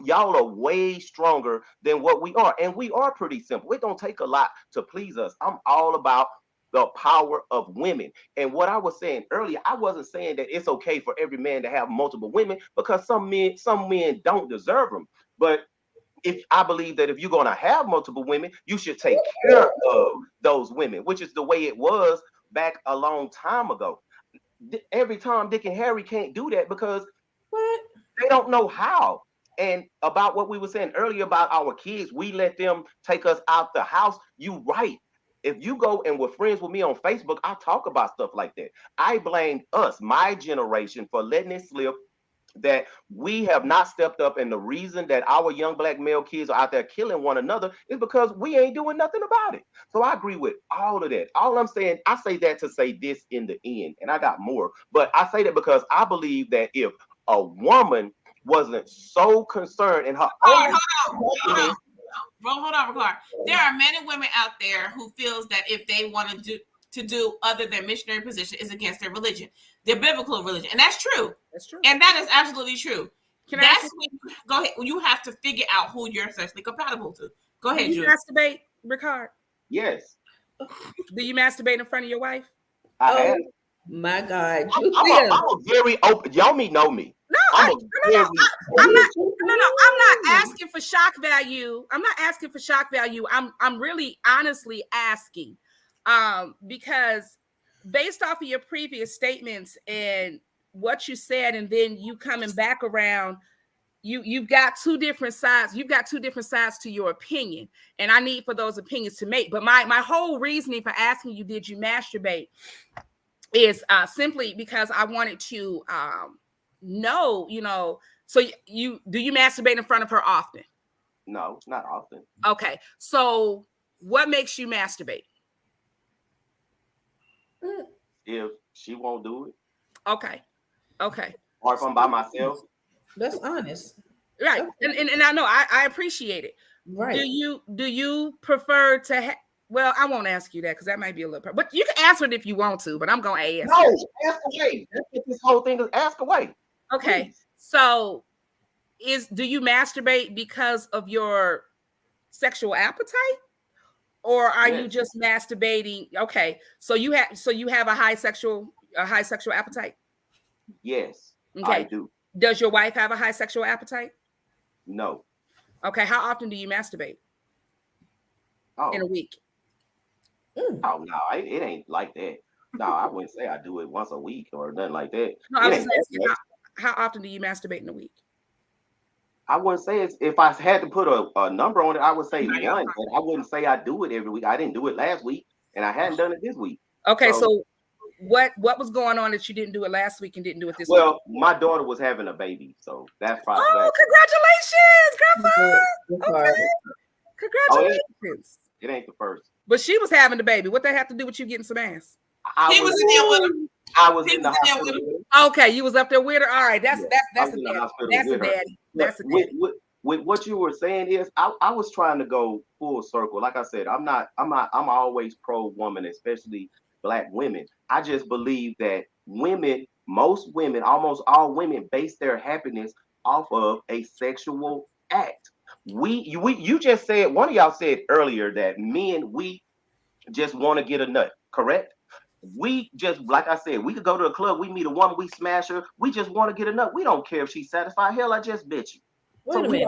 Y'all are way stronger than what we are. And we are pretty simple. It don't take a lot to please us. I'm all about the power of women. And what I was saying earlier, I wasn't saying that it's okay for every man to have multiple women, because some men don't deserve them. But I believe that if you're going to have multiple women, you should take care of those women, which is the way it was back a long time ago. Every Tom, Dick, and Harry can't do that because they don't know how. And about what we were saying earlier about our kids, we let them take us out the house. You right. If you go and were friends with me on Facebook, I talk about stuff like that. I blamed us, my generation, for letting it slip that we have not stepped up. And the reason that our young Black male kids are out there killing one another is because we ain't doing nothing about it. So I agree with all of that. All I'm saying, I say that to say this in the end, and I got more, but I say that because I believe that if a woman wasn't so concerned in her Hold on, Ricard. There are men and women out there who feels that if they want to do other than missionary position is against their religion, their biblical religion, and that's true. That's true, and that is absolutely true. That's when go ahead. You have to figure out who you're sexually compatible to. Go ahead, Julie. Masturbate, Ricard? Yes. Do you masturbate in front of your wife? I have. My God, I'm a very open. Y'all know me. No, I'm not asking for shock value. I'm not asking for shock value. I'm really honestly asking, because based off of your previous statements and what you said, and then you coming back around, you've got two different sides. You've got two different sides to your opinion, and I need for those opinions to make. But my whole reasoning for asking you, did you masturbate, is simply because I wanted to know, so do you masturbate in front of her often? No, not often. Okay. So what makes you masturbate? If she won't do it. Okay. Or if I'm by myself. That's honest. Right. And I know I appreciate it. Right. Do you prefer to well, I won't ask you that because that might be a little, but you can answer it if you want to, but I'm going to ask. No, ask away. That's what this whole thing is. Ask away. Okay. Please. So do you masturbate because of your sexual appetite? Or are you just masturbating? Okay. So you have a high sexual appetite? Yes. Okay. I do. Does your wife have a high sexual appetite? No. Okay. How often do you masturbate? In a week? Oh no, it ain't like that. No, I wouldn't say I do it once a week or nothing like that. No, I was just asking how often do you masturbate in a week? I wouldn't say it's, if I had to put a number on it, I would say one, but I wouldn't say I do it every week. I didn't do it last week, and I hadn't done it this week. Okay, so what was going on that you didn't do it last week and didn't do it this week? Well, my daughter was having a baby, so that's probably. Oh, congratulations, grandpa! Okay. Congratulations. It ain't the first. But she was having the baby. What that have to do with you getting some ass? He was in there with him. I was in the hospital. Okay, you was up there with her. All right, that's a daddy. That's a daddy. That's a daddy. With what you were saying is, I was trying to go full circle. Like I said, I'm always pro woman, especially Black women. I just believe that most women, almost all women, base their happiness off of a sexual act. You just said, one of y'all said earlier that men, we just want to get a nut, correct? We just, like I said, we could go to a club, we meet a woman, we smash her, we just want to get a nut. We don't care if she's satisfied. Hell, I just bet you. Wait a minute.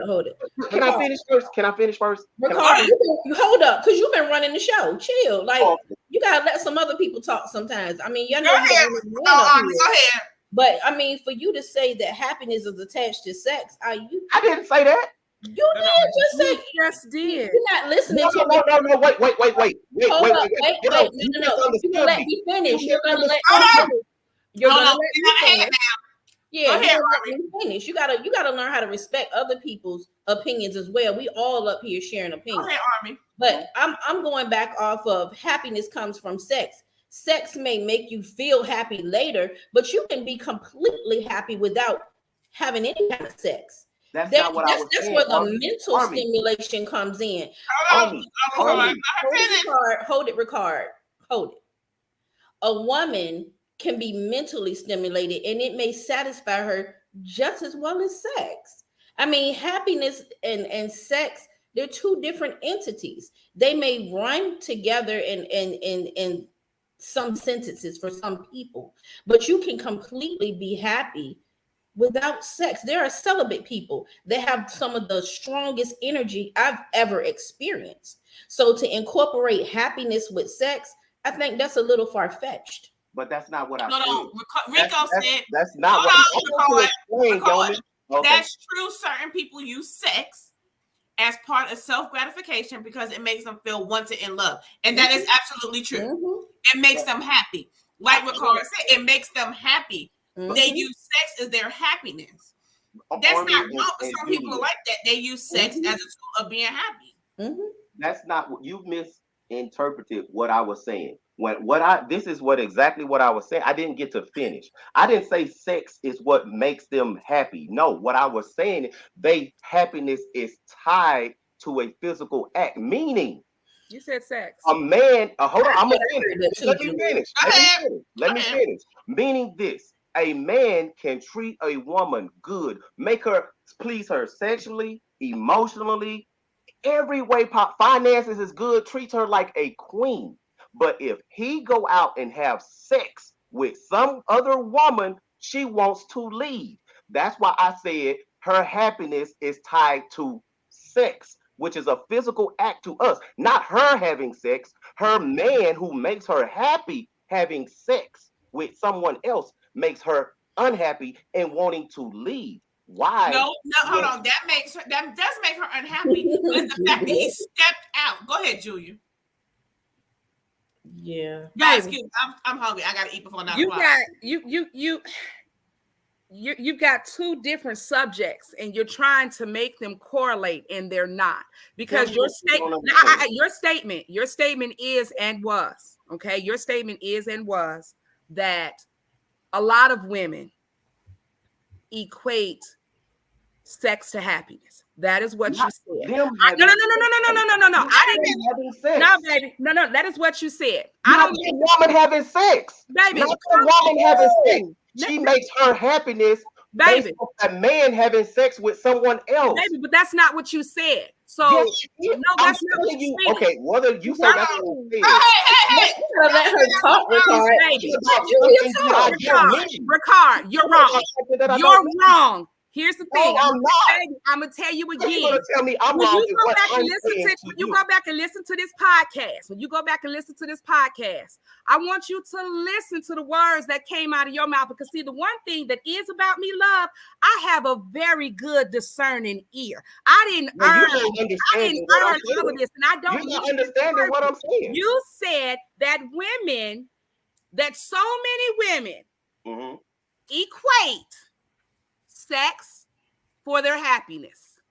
Hold it. Can I finish first? Ricardo, hold up, because you've been running the show. Chill. Like, you gotta let some other people talk sometimes. I mean, you know, go ahead. But I mean, for you to say that happiness is attached to sex, I didn't say that. You did just say. Yes, did. You're not listening to me. No, wait. Hold up, wait. No. You're gonna let me finish. You're gonna let me finish. Yeah, you gotta let me finish. You gotta learn how to respect other people's opinions as well. We all up here sharing opinions. Okay, Army. But I'm going back off of happiness comes from sex. Sex may make you feel happy later, but you can be completely happy without having any kind of sex. That's where the mental stimulation comes in. Hold it, Ricard. Hold it. A woman can be mentally stimulated and it may satisfy her just as well as sex. I mean, happiness and sex, they're two different entities. They may rhyme together in some sentences for some people, but you can completely be happy without sex. There are celibate people that have some of the strongest energy I've ever experienced. So to incorporate happiness with sex, I think that's a little far-fetched. But that's not what I said. No. Rico said that's not what I'm saying. That's true. Certain people use sex as part of self-gratification because it makes them feel wanted and loved. And that is absolutely true. Mm-hmm. It makes them happy. Like Ricardo said, it makes them happy. Mm-hmm. They use sex as their happiness. That's not wrong, but some people are like that. They use sex as a tool of being happy. Mm-hmm. That's not what you misinterpreted what I was saying. This is exactly what I was saying. I didn't get to finish. I didn't say sex is what makes them happy. No, what I was saying, happiness is tied to a physical act, meaning you said sex. A man, hold on, I'm gonna finish. Let me finish. Meaning this. A man can treat a woman good, make her please her sexually, emotionally, every way. Finances is good, treats her like a queen. But if he go out and have sex with some other woman, she wants to leave. That's why I said her happiness is tied to sex, which is a physical act to us, not her having sex. Her man who makes her happy having sex with someone else makes her unhappy and wanting to leave. Why? No, hold on. That does make her unhappy. But the fact that he stepped out. Go ahead, Julia. Yeah. Guys, excuse me, I'm hungry. I gotta eat before 9 o'clock. You've got two different subjects, and you're trying to make them correlate, and they're not, because your statement is and was, okay. Your statement is and was that a lot of women equate sex to happiness. That is what you said. No. I didn't. No, baby. No. That is what you said. I don't mean woman having sex, baby. Not the woman having sex. She makes her happiness, baby. A man having sex with someone else, baby. But that's not what you said. So no, that's not what you said. Okay, whether you say that's what you said. Hey. Let her talk, Ricard, you're wrong. You're wrong. Here's the thing. I'm not. Baby, I'm gonna tell you again. You're gonna tell me I'm wrong. When you go back and listen to this podcast, I want you to listen to the words that came out of your mouth. Because see, the one thing that is about me, love, I have a very good discerning ear. I didn't earn all of this, and I don't. You're not understanding what I'm saying. You said that so many women equate sex for their happiness.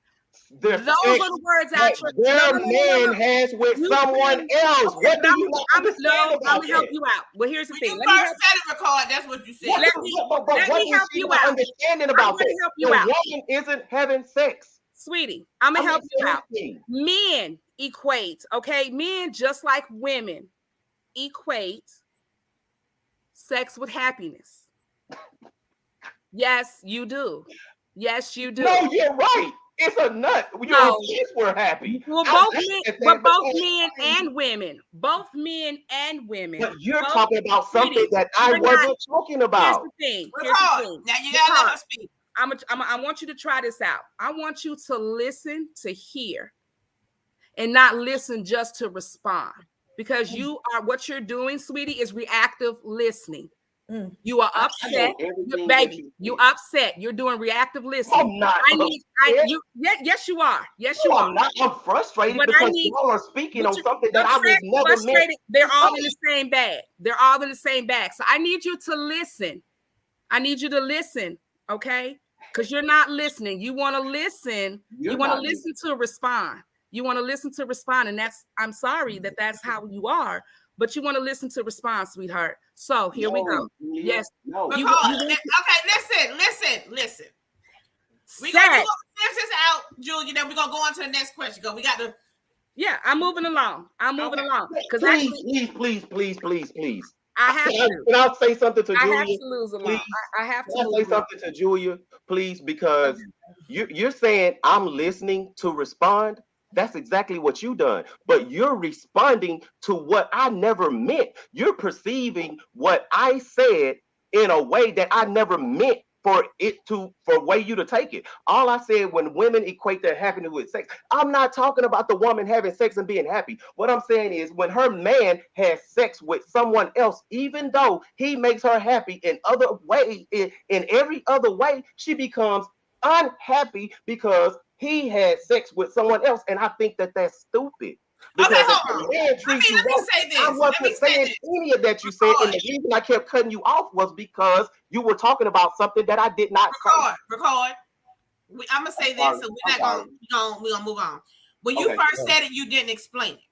Those are the words I their man has with someone else. What do you understand about I'm gonna help you out. Well, here's the thing. Let me help you. That's what you said. Let me help you out. Understanding about that. The woman isn't having sex. Sweetie, I'm gonna help you out. Men equate, okay? Men, just like women, equate sex with happiness. Yes, you do. Yes, you do. No, you're right. It's a nut. We're happy. Well, both men and women. Both men and women. But you're talking about something that I wasn't talking about. Here's the thing. Now you gotta let her speak. I want you to try this out. I want you to listen to hear and not listen just to respond. Because what you're doing, sweetie, is reactive listening. You are upset, baby. You upset. You're doing reactive listening. I'm not. Yes, you are. Yes, you are. I'm not. I'm frustrated because you all are speaking on something that I was never meant. They're all in the same bag. They're all in the same bag. So I need you to listen. Okay? Because you're not listening. You want to listen. You want to listen to respond. You want to listen to respond, and I'm sorry that that's how you are. But you want to listen to respond, sweetheart. So here we go. Yes. No. Okay, listen. We're going to finish this out, Julia. Then we're going to go on to the next question. We got to. Yeah, I'm moving along. Because Please. I have to. Can I say something to Julia? I have to lose along. I have to say something to Julia, please, because you're saying I'm listening to respond. That's exactly what you done. But you're responding to what I never meant. You're perceiving what I said in a way that I never meant for you to take it. All I said, when women equate their happiness with sex, I'm not talking about the woman having sex and being happy. What I'm saying is when her man has sex with someone else, even though he makes her happy in other ways, in every other way, she becomes unhappy because he had sex with someone else, and I think that that's stupid. Okay, hold on. Let me say this. I wasn't saying any of that you said, and the reason I kept cutting you off was because you were talking about something that I did not record. I'm gonna say this, so we're gonna move on. When you first said it, you didn't explain it,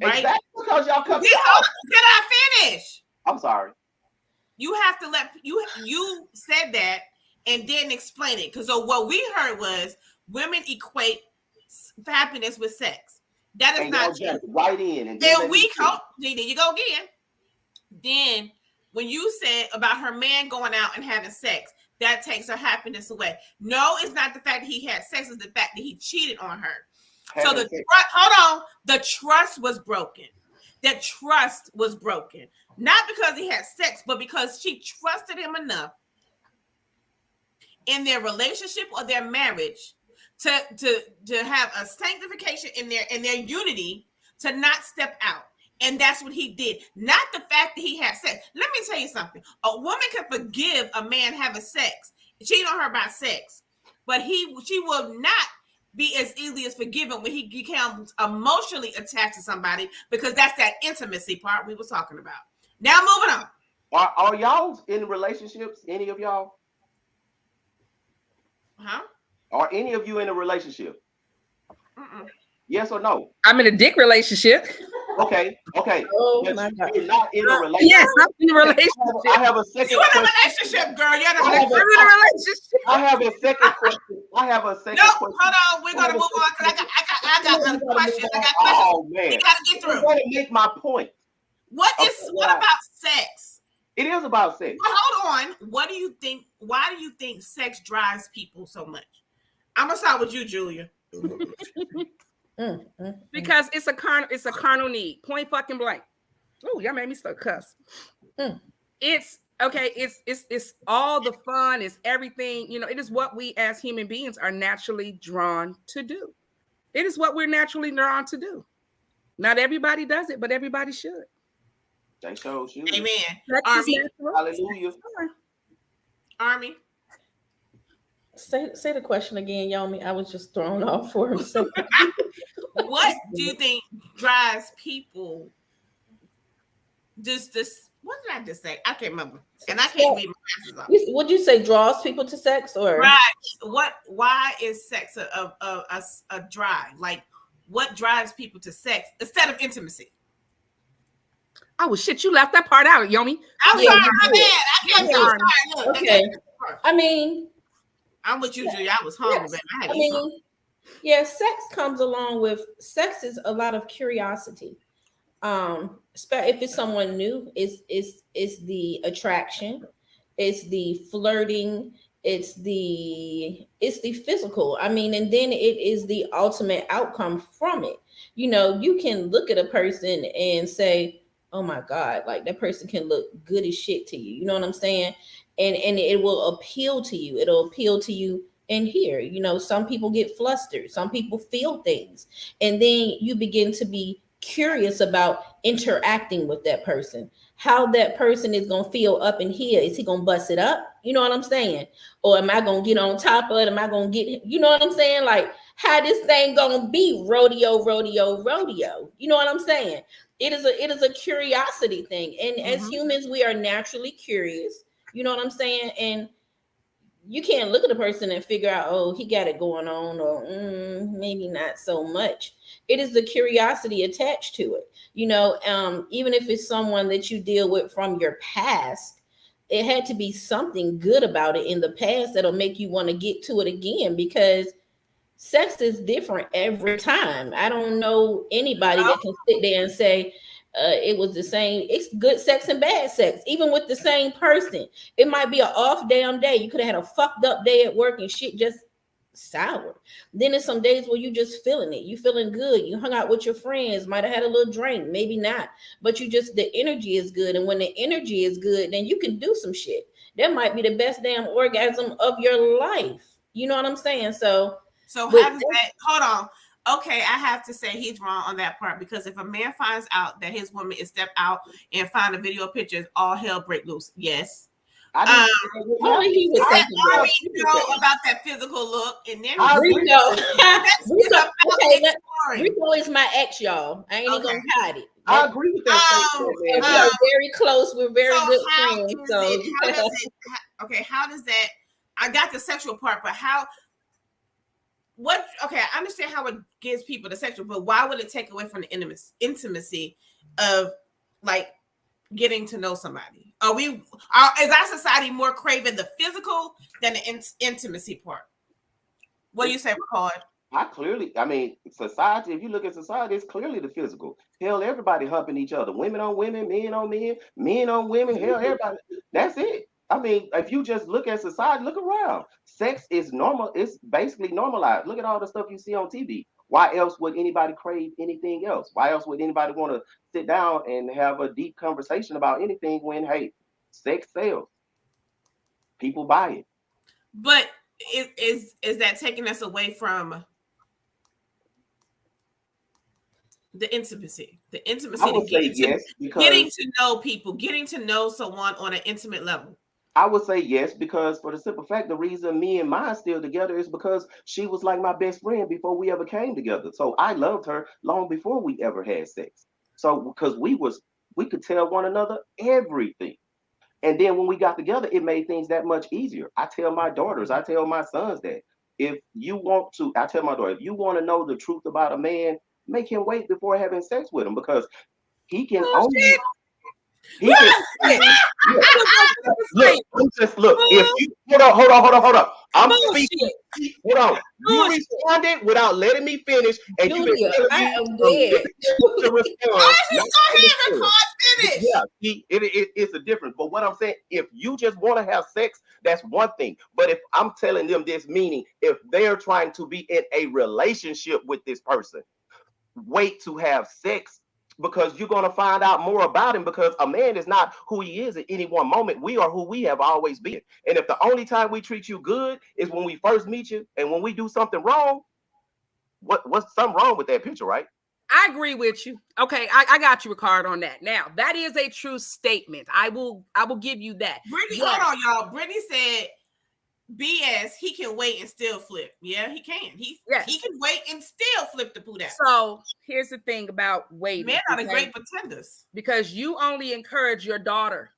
right? Exactly, because y'all cut me off. Can I finish? I'm sorry. You have to you said that and didn't explain it, because what we heard was women equate happiness with sex. That is not true. Right in. And then you go again. Then when you said about her man going out and having sex, that takes her happiness away. No, it's not the fact that he had sex, it's the fact that he cheated on her. So the trust was broken. That trust was broken. Not because he had sex, but because she trusted him enough in their relationship or their marriage to have a sanctification in their unity, to not step out. And that's what he did. Not the fact that he had sex. Let me tell you something. A woman can forgive a man having sex, cheating on her about sex, but she will not be as easily as forgiven when he becomes emotionally attached to somebody, because that's that intimacy part we were talking about. Now moving on. Are y'all in relationships? Any of y'all? Huh? Are any of you in a relationship? Mm-mm. Yes or no? I'm in a dick relationship. Okay. Oh But my God. you're not in a relationship. Yes, I'm in a relationship. I have a second You in a question. relationship, girl. You're in a I'm relationship. in a relationship. I have a second question. No, hold on. We're gonna move on because I got other questions. I got questions. Oh man, We gotta get I'm through. going to make my point. What Okay, about sex? It is about sex. Well, hold on. What do you think? Why do you think sex drives people so much? I'm gonna start with you, Julia. Because it's a carnal need. Point fucking blank. Oh, y'all made me start cuss. It's okay. It's all the fun. It's everything. You know, it is what we as human beings are naturally drawn to do. It is what we're naturally drawn to do. Not everybody does it, but everybody should. They show you. Amen. Army. Hallelujah. Army. Say the question again, Yomi. I was just thrown off for a second. What do you think drives people? This. What did I just say? I can't remember, and I can't read my glasses off. Would you say draws people to sex, or right? Why is sex a drive? Like, what drives people to sex instead of intimacy? Oh shit! You left that part out, Yomi. I'm sorry, my bad. I can't do it. Look, okay. I mean, I'm with you, Julia. I was hungry, yes. man. Yeah, sex comes along with sex is a lot of curiosity. If it's someone new, it's the attraction, it's the flirting, it's the physical. I mean, and then it is the ultimate outcome from it. You know, you can look at a person and say, oh my God, like that person can look good as shit to you. You know what I'm saying? And it will appeal to you. It'll appeal to you in here. You know, some people get flustered, some people feel things, and then you begin to be curious about interacting with that person, how that person is going to feel up in here. Is he going to bust it up? You know what I'm saying? Or am I going to get on top of it? Am I going to get, you know what I'm saying? Like, how this thing going to be rodeo. You know what I'm saying? It is a curiosity thing. And as humans, we are naturally curious. You know what I'm saying? And you can't look at a person and figure out, oh, he got it going on, or maybe not so much. It is the curiosity attached to it. You know, even if it's someone that you deal with from your past, it had to be something good about it in the past that'll make you want to get to it again, because sex is different every time. I don't know anybody that can sit there and say, it was the same. It's good sex and bad sex, even with the same person. It might be an off damn day. You could have had a fucked up day at work and shit just sour. Then there's some days where you just feeling it. You feeling good. You hung out with your friends, might have had a little drink, maybe not, but you just, the energy is good. And when the energy is good, then you can do some shit. That might be the best damn orgasm of your life. You know what I'm saying? So how does that, hold on. Okay, I have to say he's wrong on that part, because if a man finds out that his woman is stepped out and find a video pictures, all hell break loose. Yes. He would think about that physical look, and then Rico is my ex, y'all. I ain't even gonna hide it. I agree with that. We are very close. We're very good friends. How does that? I got the sexual part, but how? What? Okay, I understand how it gives people the sexual, but why would it take away from the intimacy of like getting to know somebody? Is our society more craving the physical than the intimacy part? What do you say, McCoy? I mean, society, if you look at society, it's clearly the physical. Hell, everybody humping each other. Women on women, men on men, men on women. Hell, everybody. That's it. I mean, if you just look at society, look around. Sex is normal. It's basically normalized. Look at all the stuff you see on TV. Why else would anybody crave anything else? Why else would anybody want to sit down and have a deep conversation about anything when, hey, sex sells? People buy it. But is that taking us away from the intimacy? The intimacy. I would say yes, because getting to know people, getting to know someone on an intimate level. I would say yes, because for the simple fact, the reason me and mine still together is because she was like my best friend before we ever came together. So I loved her long before we ever had sex. So because we could tell one another everything. And then when we got together, it made things that much easier. I tell my daughters, I tell my sons that if you want to, I tell my daughter, if you want to know the truth about a man, make him wait before having sex with him because he can only he can look. If you hold on. I'm speaking. Hold on. You responded without letting me finish, and you've been telling me to respond. Yeah, it's a difference. But what I'm saying, if you just want to have sex, that's one thing. But if I'm telling them this, meaning if they're trying to be in a relationship with this person, wait to have sex because you're going to find out more about him because a man is not who he is at any one moment. We are who we have always been. And if the only time we treat you good is when we first meet you and when we do something wrong, what's something wrong with that picture, right? I agree with you. Okay, I got you, Ricardo, on that. Now, that is a true statement. I will give you that. Brittany, hold on, y'all. Brittany said BS, he can wait and still flip. Yeah, he can. He can wait and still flip the boot out. So here's the thing about waiting. Men are the great pretenders. Because you only encourage your daughter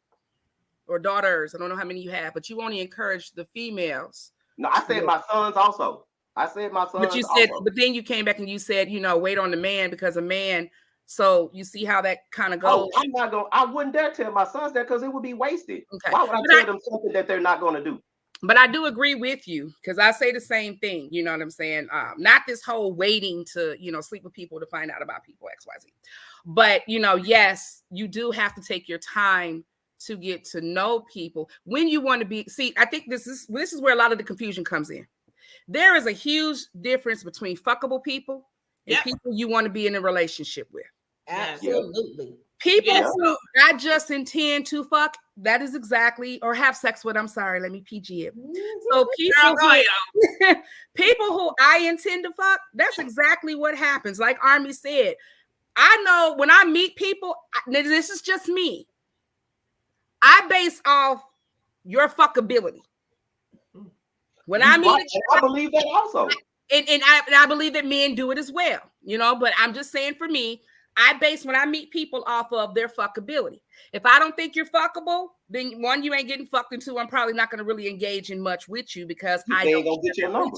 or daughters. I don't know how many you have, but you only encourage the females. No, I said my sons also. I said my sons. But you said, but then you came back and you said, wait on the man because a man. So you see how that kind of goes. Oh, I wouldn't dare tell my sons that because it would be wasted. Okay. Why would I tell them something that they're not going to do? But I do agree with you because I say the same thing. You know what I'm saying? Not this whole waiting to, sleep with people to find out about people, XYZ. But, yes, you do have to take your time to get to know people when you want to be. See, I think this is where a lot of the confusion comes in. There is a huge difference between fuckable people and people you want to be in a relationship with. Absolutely. People who not just intend to fuck, that is exactly, or have sex with, I'm sorry, let me PG it. So people who I intend to fuck, that's exactly what happens. Like Army said, I know when I meet people, this is just me. I base off your fuckability. When I meet, I believe that also. And I believe that men do it as well, but I'm just saying for me, I base when I meet people off of their fuckability. If I don't think you're fuckable, then one, you ain't getting fucked, and two, I'm probably not going to really engage in much with you because I ain't gonna get your number.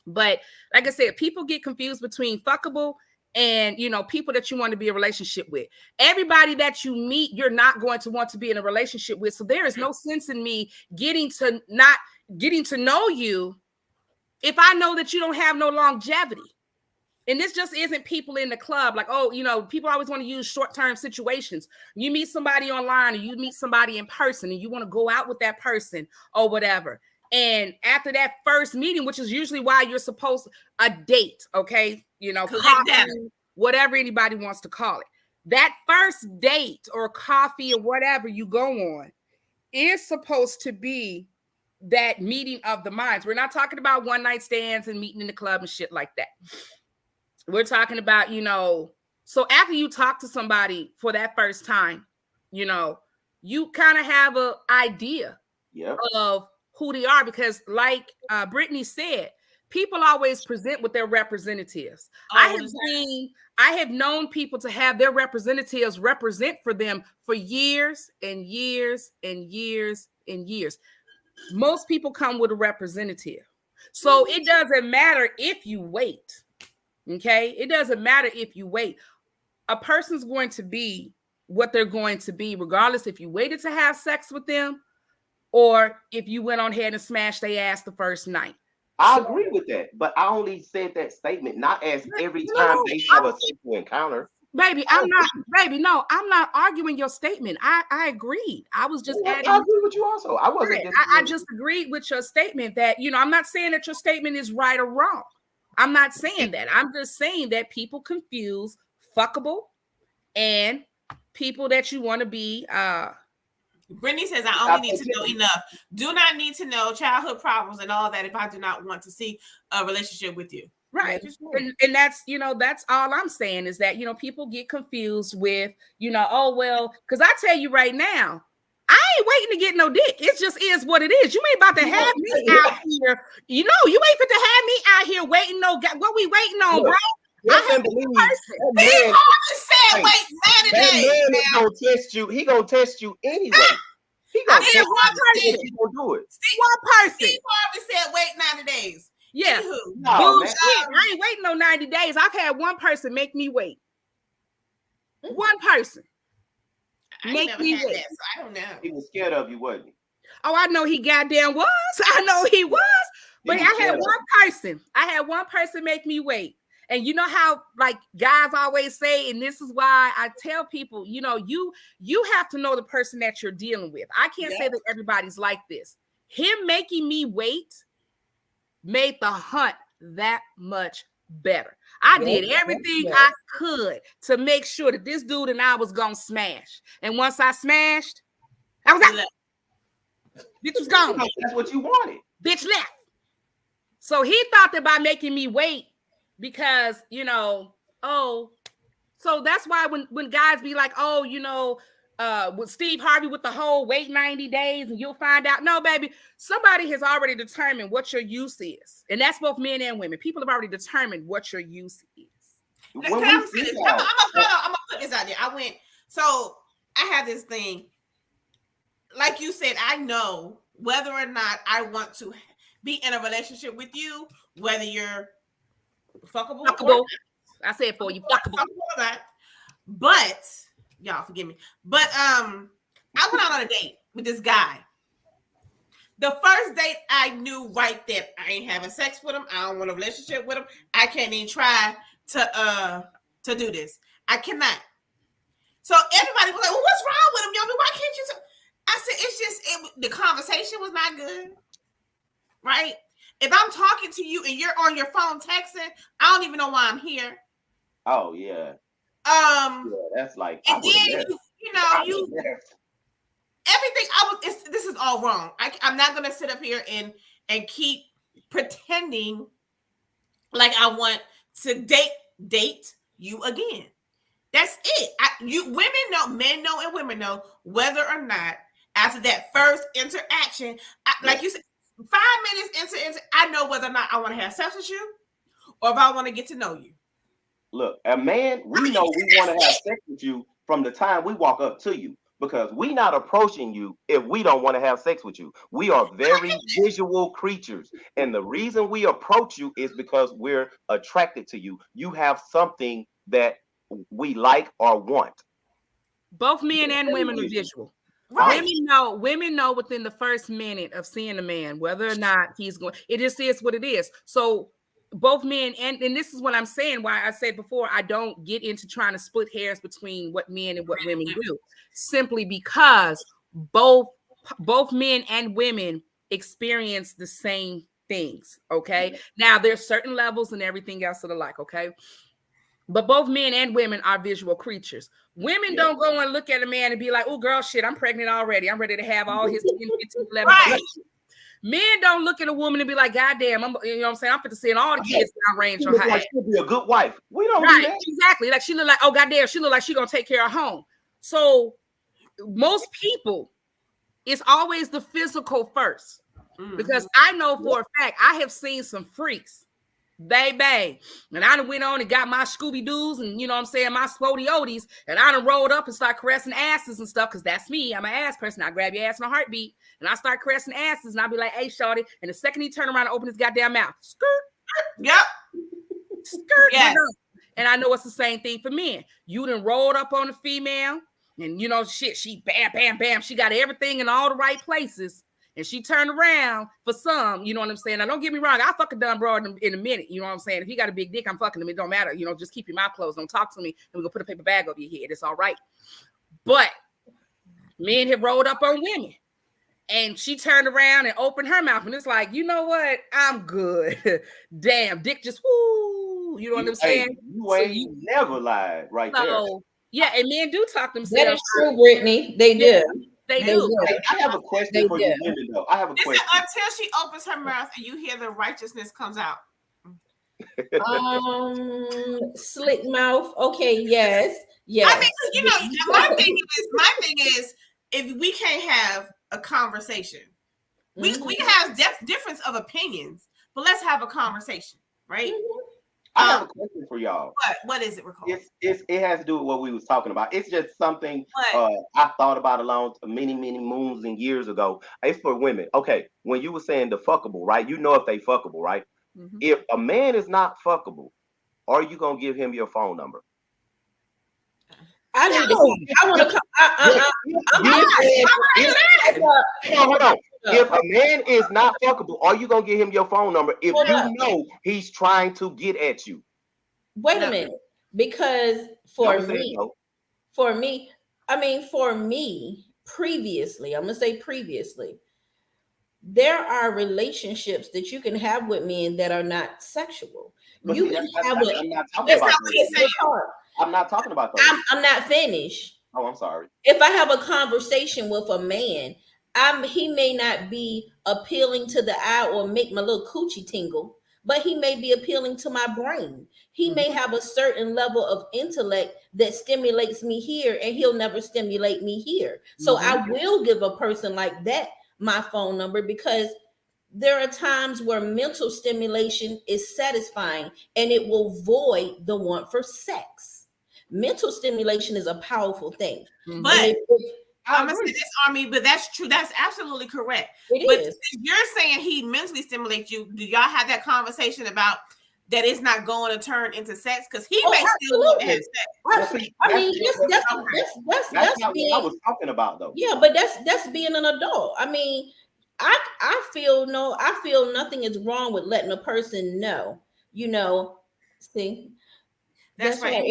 But like I said, people get confused between fuckable and people that you want to be in a relationship with. Everybody that you meet, you're not going to want to be in a relationship with. So there is no sense in me getting to know you if I know that you don't have no longevity. And this just isn't people in the club like, people always want to use short-term situations. You meet somebody online or you meet somebody in person and you want to go out with that person or whatever. And after that first meeting, which is usually why you're supposed a date, okay? Coffee, whatever anybody wants to call it. That first date or coffee or whatever you go on is supposed to be that meeting of the minds. We're not talking about one night stands and meeting in the club and shit like that. We're talking about, so after you talk to somebody for that first time, you kind of have an idea of who they are because like Brittany said, people always present with their representatives. I have known people to have their representatives represent for them for years and years and years and years. Most people come with a representative. So it doesn't matter if you wait. Okay, it doesn't matter if you wait. A person's going to be what they're going to be, regardless if you waited to have sex with them or if you went on ahead and smashed their ass the first night. I agree with that, but I only said that statement not as every time they have a sexual encounter. Baby, I'm not arguing your statement. I agreed. I was just adding. I agree with you also. I wasn't. I just agreed with your statement that, I'm not saying that your statement is right or wrong. I'm not saying that. I'm just saying that people confuse fuckable and people that you want to be. Brittany says, I only need to know enough. Do not need to know childhood problems and all that if I do not want to see a relationship with you. Right. And that's, that's all I'm saying is that, people get confused with, because I tell you right now, I ain't waiting to get no dick. It just is what it is. You ain't about to have me out here. You know, you ain't fit to have me out here waiting. No, what we waiting on, bro? I have one person. Said, wait 90 days. That man is gonna test you. He gonna test you anyway. He gonna test you. He gonna do it. One person. Steve Harvey said, wait 90 days. Yeah. No, bullshit. I ain't waiting no 90 days. I've had one person make me wait. One person. Make me wait. That, so I don't know. He was scared of you, wasn't he? Oh, I know he goddamn was. I know he was. But I had one person. I had one person make me wait. And you know how, like, guys always say, and this is why I tell people, you know, you have to know the person that you're dealing with. I can't say that everybody's like this. Him making me wait made the hunt that much better. I did everything I could to make sure that this dude and I was gonna smash. And once I smashed, I was out. Bitch was gone. That's what you wanted. Bitch left. So he thought that by making me wait, because, you know, so that's why when guys be like, oh, you know, with Steve Harvey with the whole wait 90 days and you'll find out. No, baby, somebody has already determined what your use is. And that's both men and women. People have already determined what your use is. I'm gonna put this out there. So I have this thing. Like you said, I know whether or not I want to be in a relationship with you, whether you're fuckable. I said for you, fuckable. But y'all forgive me. But I went out on a date with this guy. The first date, I knew right then I ain't having sex with him. I don't want a relationship with him. I can't even try to do this. I cannot. So everybody was like, well, what's wrong with him, Yomi? Why can't you? I said, it's just the conversation was not good. Right? If I'm talking to you and you're on your phone texting, I don't even know why I'm here. Oh yeah. That's like, and then everything this is all wrong. I'm not gonna sit up here and keep pretending like I want to date you again. That's it. Women know, men know, and women know whether or not after that first interaction, like you said, 5 minutes into I know whether or not I want to have sex with you or if I want to get to know you. Look, a man, we know we want to have sex with you from the time we walk up to you, because we not approaching you if we don't want to have sex with you. We are very visual creatures. And the reason we approach you is because we're attracted to you. You have something that we like or want. Both men and women are visual. Right. Women know within the first minute of seeing a man whether or not he's going. It just is what it is. So both men and this is what I'm saying. Why I said before, I don't get into trying to split hairs between what men and what women do, simply because both men and women experience the same things. Okay. Now there's certain levels and everything else of the like. Okay. But both men and women are visual creatures. Women don't go and look at a man and be like, oh, girl, shit, I'm pregnant already. I'm ready to have all his 10, 15, 11. Right. Men don't look at a woman and be like, God damn, you know what I'm saying? I'm fit to see all the kids downrange on her. Like she'll be a good wife. We don't do that. Exactly. Like she look like, oh, goddamn, she look like she gonna take care of home. So most people, it's always the physical first. Because I know for a fact, I have seen some freaks. Baby. And I done went on and got my Scooby-Doos and, you know what I'm saying, my Spody-Odys, and I done rolled up and start caressing asses and stuff, because that's me. I'm an ass person. I grab your ass in a heartbeat, and I start caressing asses, and I'll be like, hey, shorty, and the second he turn around and open his goddamn mouth, skirt. Yep. Skirt. Yeah. And I know it's the same thing for men. You done rolled up on a female, and, you know, shit, she bam, bam, bam. She got everything in all the right places. And she turned around for some, you know what I'm saying? Now, don't get me wrong. I'll fuck a dumb broad in a minute. You know what I'm saying? If you got a big dick, I'm fucking him. It don't matter. You know, just keep your mouth closed. Don't talk to me. And we're going to put a paper bag over your head. It's all right. But men have rolled up on women. And she turned around and opened her mouth. And it's like, you know what? I'm good. Damn, dick just, woo. You know what I'm saying? You ain't never lied right there. Yeah, and men do talk themselves. That is true, Brittany. They do. They do. I have a question for you women, though. I have a question. Until she opens her mouth and you hear the righteousness comes out. Slick mouth. Okay, yes. I mean, you know, my thing is, if we can't have a conversation, we can have difference of opinions, but let's have a conversation, right? I have a question for y'all. What is it, Rico? It has to do with what we was talking about. It's just something I thought about many moons and years ago. It's for women. Okay, when you were saying the fuckable, right? You know if they fuckable, right? Mm-hmm. If a man is not fuckable, are you gonna give him your phone number? I need to. I want to come. Hold on. If a man is not fuckable, are you gonna give him your phone number if you know he's trying to get at you? Wait a minute, because for me, previously, I'm gonna say previously, there are relationships that you can have with men that are not sexual. You can have. I'm not talking about those. I'm not finished. Oh, I'm sorry. If I have a conversation with a man, he may not be appealing to the eye or make my little coochie tingle, but he may be appealing to my brain. He may have a certain level of intellect that stimulates me here, and he'll never stimulate me here. So I will give a person like that my phone number, because there are times where mental stimulation is satisfying and it will void the want for sex. Mental stimulation is a powerful thing. But I'm gonna say this, Army, but that's true. That's absolutely correct. But you're saying he mentally stimulates you. Do y'all have that conversation about that it's not going to turn into sex? Because he may still want to have sex. I mean, that's not what I was talking about, though. Yeah, but that's being an adult. I mean, I feel nothing is wrong with letting a person know. See. That's right.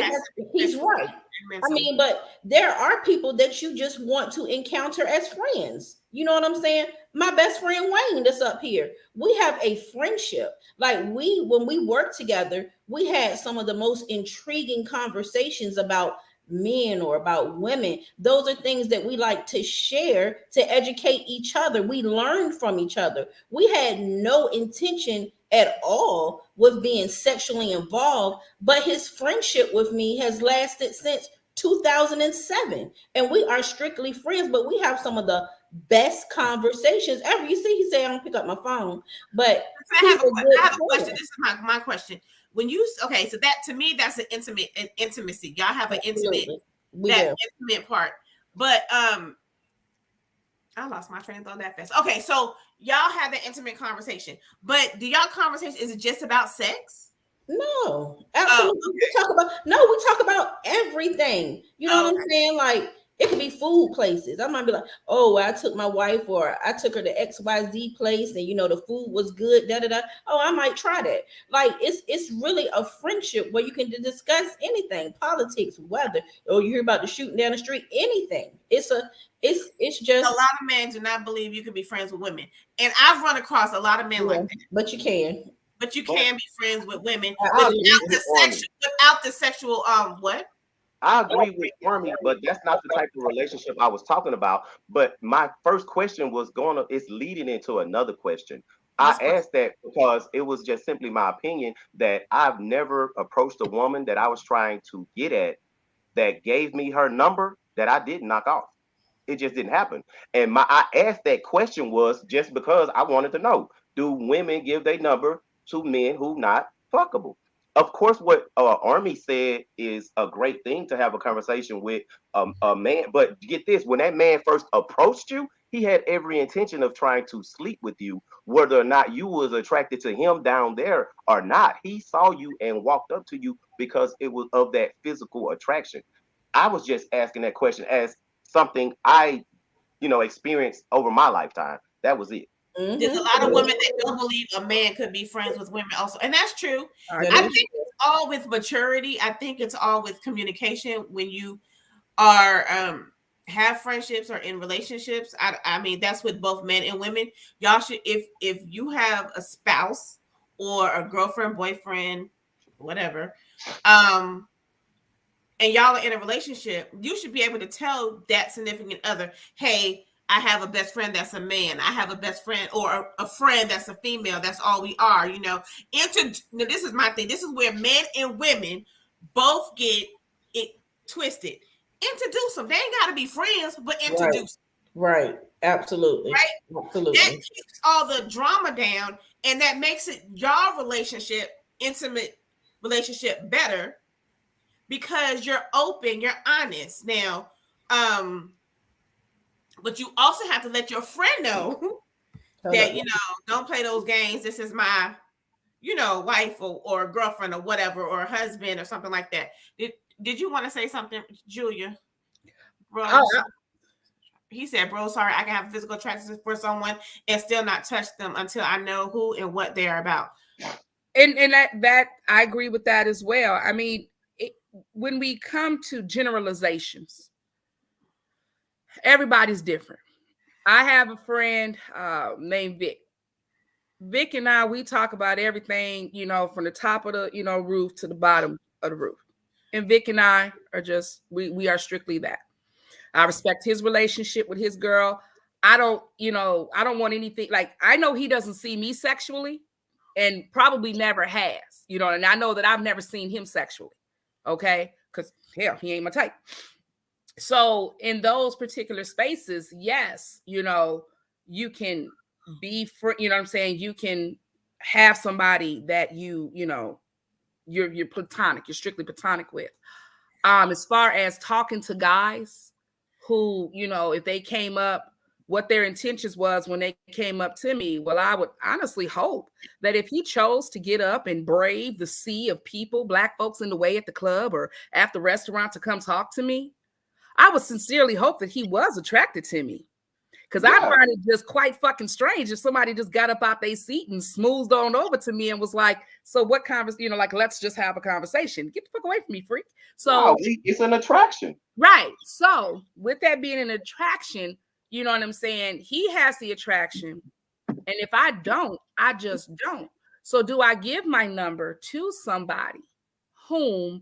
He's right. I mean, but there are people that you just want to encounter as friends. You know what I'm saying? My best friend Wayne that's up here. We have a friendship. Like when we work together, we had some of the most intriguing conversations about men or about women. Those are things that we like to share to educate each other. We learn from each other. We had no intention at all with being sexually involved, but his friendship with me has lasted since 2007, and we are strictly friends, but we have some of the best conversations ever. You see, he said I don't pick up my phone, but I have a question. This is my question. When you so that to me, that's an intimacy. Y'all have an intimate part, but I lost my train of thought that fast. Okay, so y'all have that intimate conversation, but do y'all conversation, is it just about sex? No, absolutely. We talk about everything. You know what I'm saying? Like, it could be food places. I might be like, oh, I took my wife, or I took her to XYZ place, and the food was good. Oh, I might try that. Like, it's really a friendship where you can discuss anything, politics, weather, or you hear about the shooting down the street, anything. It's just a lot of men do not believe you can be friends with women, and I've run across a lot of men like that. But you can. But you can be friends with women without the sexual what? I agree with Army, but that's not the type of relationship I was talking about. But my first question it's leading into another question. I asked that because it was just simply my opinion that I've never approached a woman that I was trying to get at that gave me her number that I didn't knock off. It just didn't happen. And I asked that question was just because I wanted to know, do women give their number to men who not fuckable? Of course, what Army said is a great thing to have a conversation with a man. But get this, when that man first approached you, he had every intention of trying to sleep with you, whether or not you was attracted to him down there or not. He saw you and walked up to you because it was of that physical attraction. I was just asking that question as something I, experienced over my lifetime. That was it. There's a lot of women that don't believe a man could be friends with women also. And that's true. I think it's all with maturity. I think it's all with communication. When you are have friendships or in relationships, I mean, that's with both men and women. Y'all should, if you have a spouse or a girlfriend, boyfriend, whatever, and y'all are in a relationship, you should be able to tell that significant other, hey, I have a best friend that's a man. I have a best friend or a friend that's a female. That's all we are, Now, this is my thing. This is where men and women both get it twisted. Introduce them. They ain't got to be friends, but introduce them. Right. Absolutely. Right? Absolutely. That keeps all the drama down, and that makes it your relationship, intimate relationship, better because you're open, you're honest. Now, but you also have to let your friend know that, you know, don't play those games. This is my, you know, wife or girlfriend or whatever, or husband or something like that. Did you want to say something, Julia? Bro, he said, bro, sorry, I can have physical attraction for someone and still not touch them until I know who and what they're about. And that I agree with that as well. I mean, when we come to generalizations, everybody's different. I have a friend named Vic. Vic and I, we talk about everything, you know, from the top of the, you know, roof to the bottom of the roof. And Vic and I are just, we are strictly that. I respect his relationship with his girl. I don't, you know, I don't want anything, like, I know he doesn't see me sexually and probably never has, you know, and I know that I've never seen him sexually. Okay. Because hell, he ain't my type. So in those particular spaces, yes, you know, you can be for, you know what I'm saying? You can have somebody that you know, you're platonic, you're strictly platonic with. As far as talking to guys who, you know, if they came up, what their intentions was when they came up to me, well, I would honestly hope that if he chose to get up and brave the sea of people, black folks in the way at the club or at the restaurant to come talk to me, I would sincerely hope that he was attracted to me. Because I find it just quite fucking strange if somebody just got up out their seat and smoothed on over to me and was like, so what conversation, you know, like, let's just have a conversation. Get the fuck away from me, freak. So it's an attraction. Right. So with that being an attraction, you know what I'm saying? He has the attraction. And if I don't, I just don't. So do I give my number to somebody whom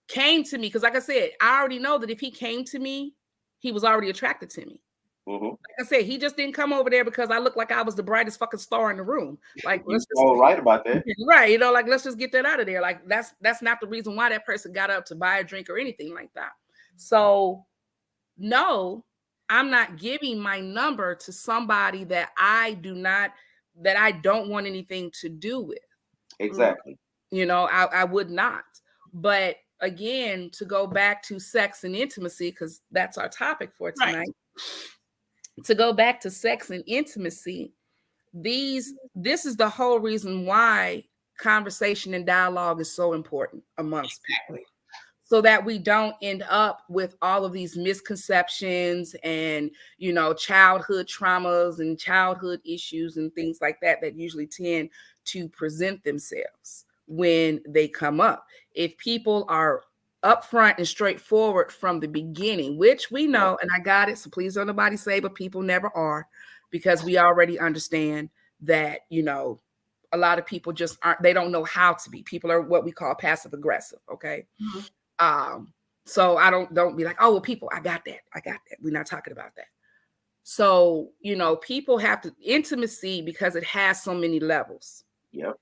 came to me? Because like I said, I already know that if he came to me, he was already attracted to me. Mm-hmm. Like I said, he just didn't come over there because I looked like I was the brightest fucking star in the room. Like, let's just, right about that. Right. You know, like, let's just get that out of there. Like, that's not the reason why that person got up to buy a drink or anything like that. So no, I'm not giving my number to somebody that I don't want anything to do with. Exactly. You know, I would not. But again, to go back to sex and intimacy, because that's our topic for tonight. Right. To go back to sex and intimacy, this is the whole reason why conversation and dialogue is so important amongst people. So that we don't end up with all of these misconceptions and, you know, childhood traumas and childhood issues and things like that usually tend to present themselves when they come up. If people are upfront and straightforward from the beginning, which we know, and I got it, so please don't nobody say, but people never are, because we already understand that, you know, a lot of people just aren't, they don't know how to be. People are what we call passive aggressive. Okay. Mm-hmm. So I don't be like, oh, well, people, I got that. We're not talking about that. So, you know, people have to intimacy because it has so many levels. Yep.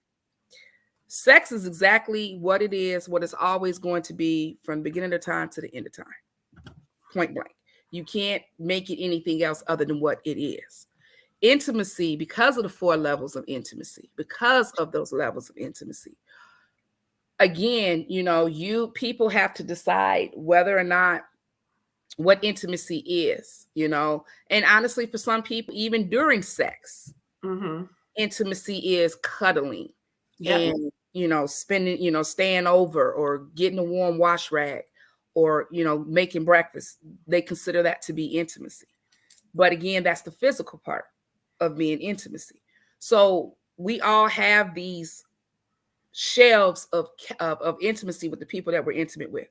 Sex is exactly what it is, what it's always going to be from the beginning of time to the end of time. Point blank. You can't make it anything else other than what it is. Intimacy, because of the 4 levels of intimacy, because of those levels of intimacy, again, you know, people have to decide whether or not what intimacy is, you know, and honestly, for some people, even during sex, intimacy is cuddling and, you know, staying over or getting a warm wash rag or, you know, making breakfast. They consider that to be intimacy. But again, that's the physical part of being intimacy. So we all have these shelves of intimacy with the people that we're intimate with.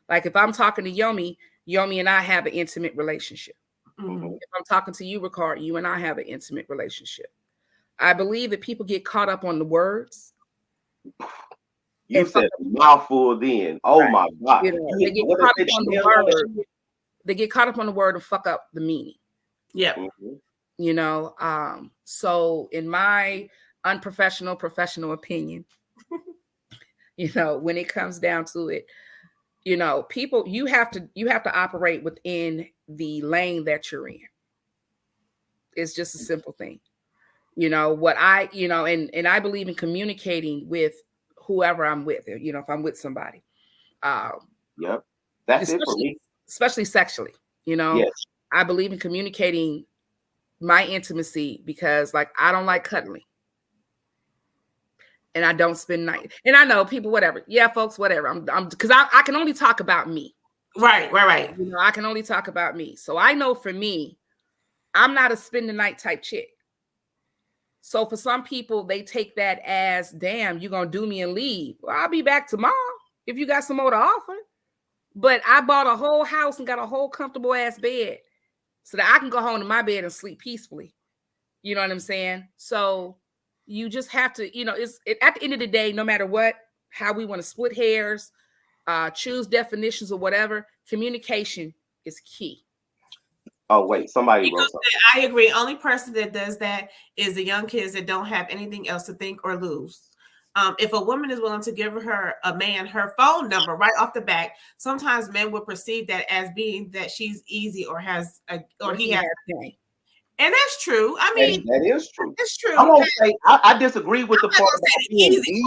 Like if I'm talking to Yomi and I have an intimate relationship. Mm-hmm. If I'm talking to you, Ricard, you and I have an intimate relationship. I believe that people get caught up on the words. You said mouthful then. Oh my God. You know, they get caught up on the word. They get caught up on the word and fuck up the meaning. Yeah. Mm-hmm. You know, so in my professional opinion, you know, when it comes down to it, You know, people, you have to operate within the lane that you're in. It's just a simple thing. You know, what I, you know, and I believe in communicating with whoever I'm with, you know, if I'm with somebody. Yep. That's it for me. Especially sexually, you know. Yes. I believe in communicating my intimacy because, like, I don't like cuddling. And I don't spend night. And I know people, whatever. Yeah, folks, whatever. I'm because I can only talk about me. Right. You know, I can only talk about me. So I know for me, I'm not a spend the night type chick. So for some people, they take that as, damn, you're going to do me and leave. Well, I'll be back tomorrow if you got some more to offer. But I bought a whole house and got a whole comfortable ass bed so that I can go home to my bed and sleep peacefully. You know what I'm saying? So you just have to, you know, at the end of the day, no matter what, how we want to split hairs, choose definitions or whatever, communication is key. Oh, wait, somebody wrote something. I agree. Only person that does that is the young kids that don't have anything else to think or lose. If a woman is willing to give a man her phone number right off the bat, sometimes men will perceive that as being that she's easy or he has. And that's true. I mean, that is true. It's true. I won't say I disagree with the part about being easy.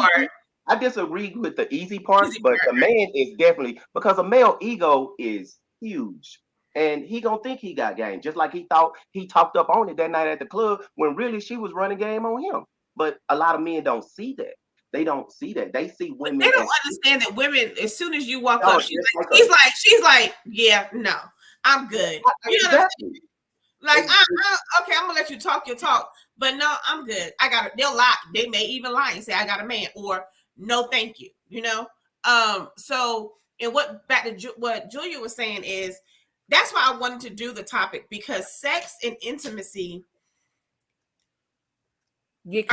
I disagree with the easy part, but the man is definitely, because a male ego is huge. And he gonna think he got game, just like he thought he talked up on it that night at the club when really she was running game on him. But a lot of men don't see that. They don't see that. They see women. They don't understand that women, as soon as you walk up, she's like, yeah, no, I'm good. You know what I'm saying? Like, okay, I'm gonna let you talk your talk, but no, I'm good. I got it. They'll lie. They may even lie and say, I got a man, or no, thank you. You know? So, and back to what Julia was saying is, that's why I wanted to do the topic, because sex and intimacy it's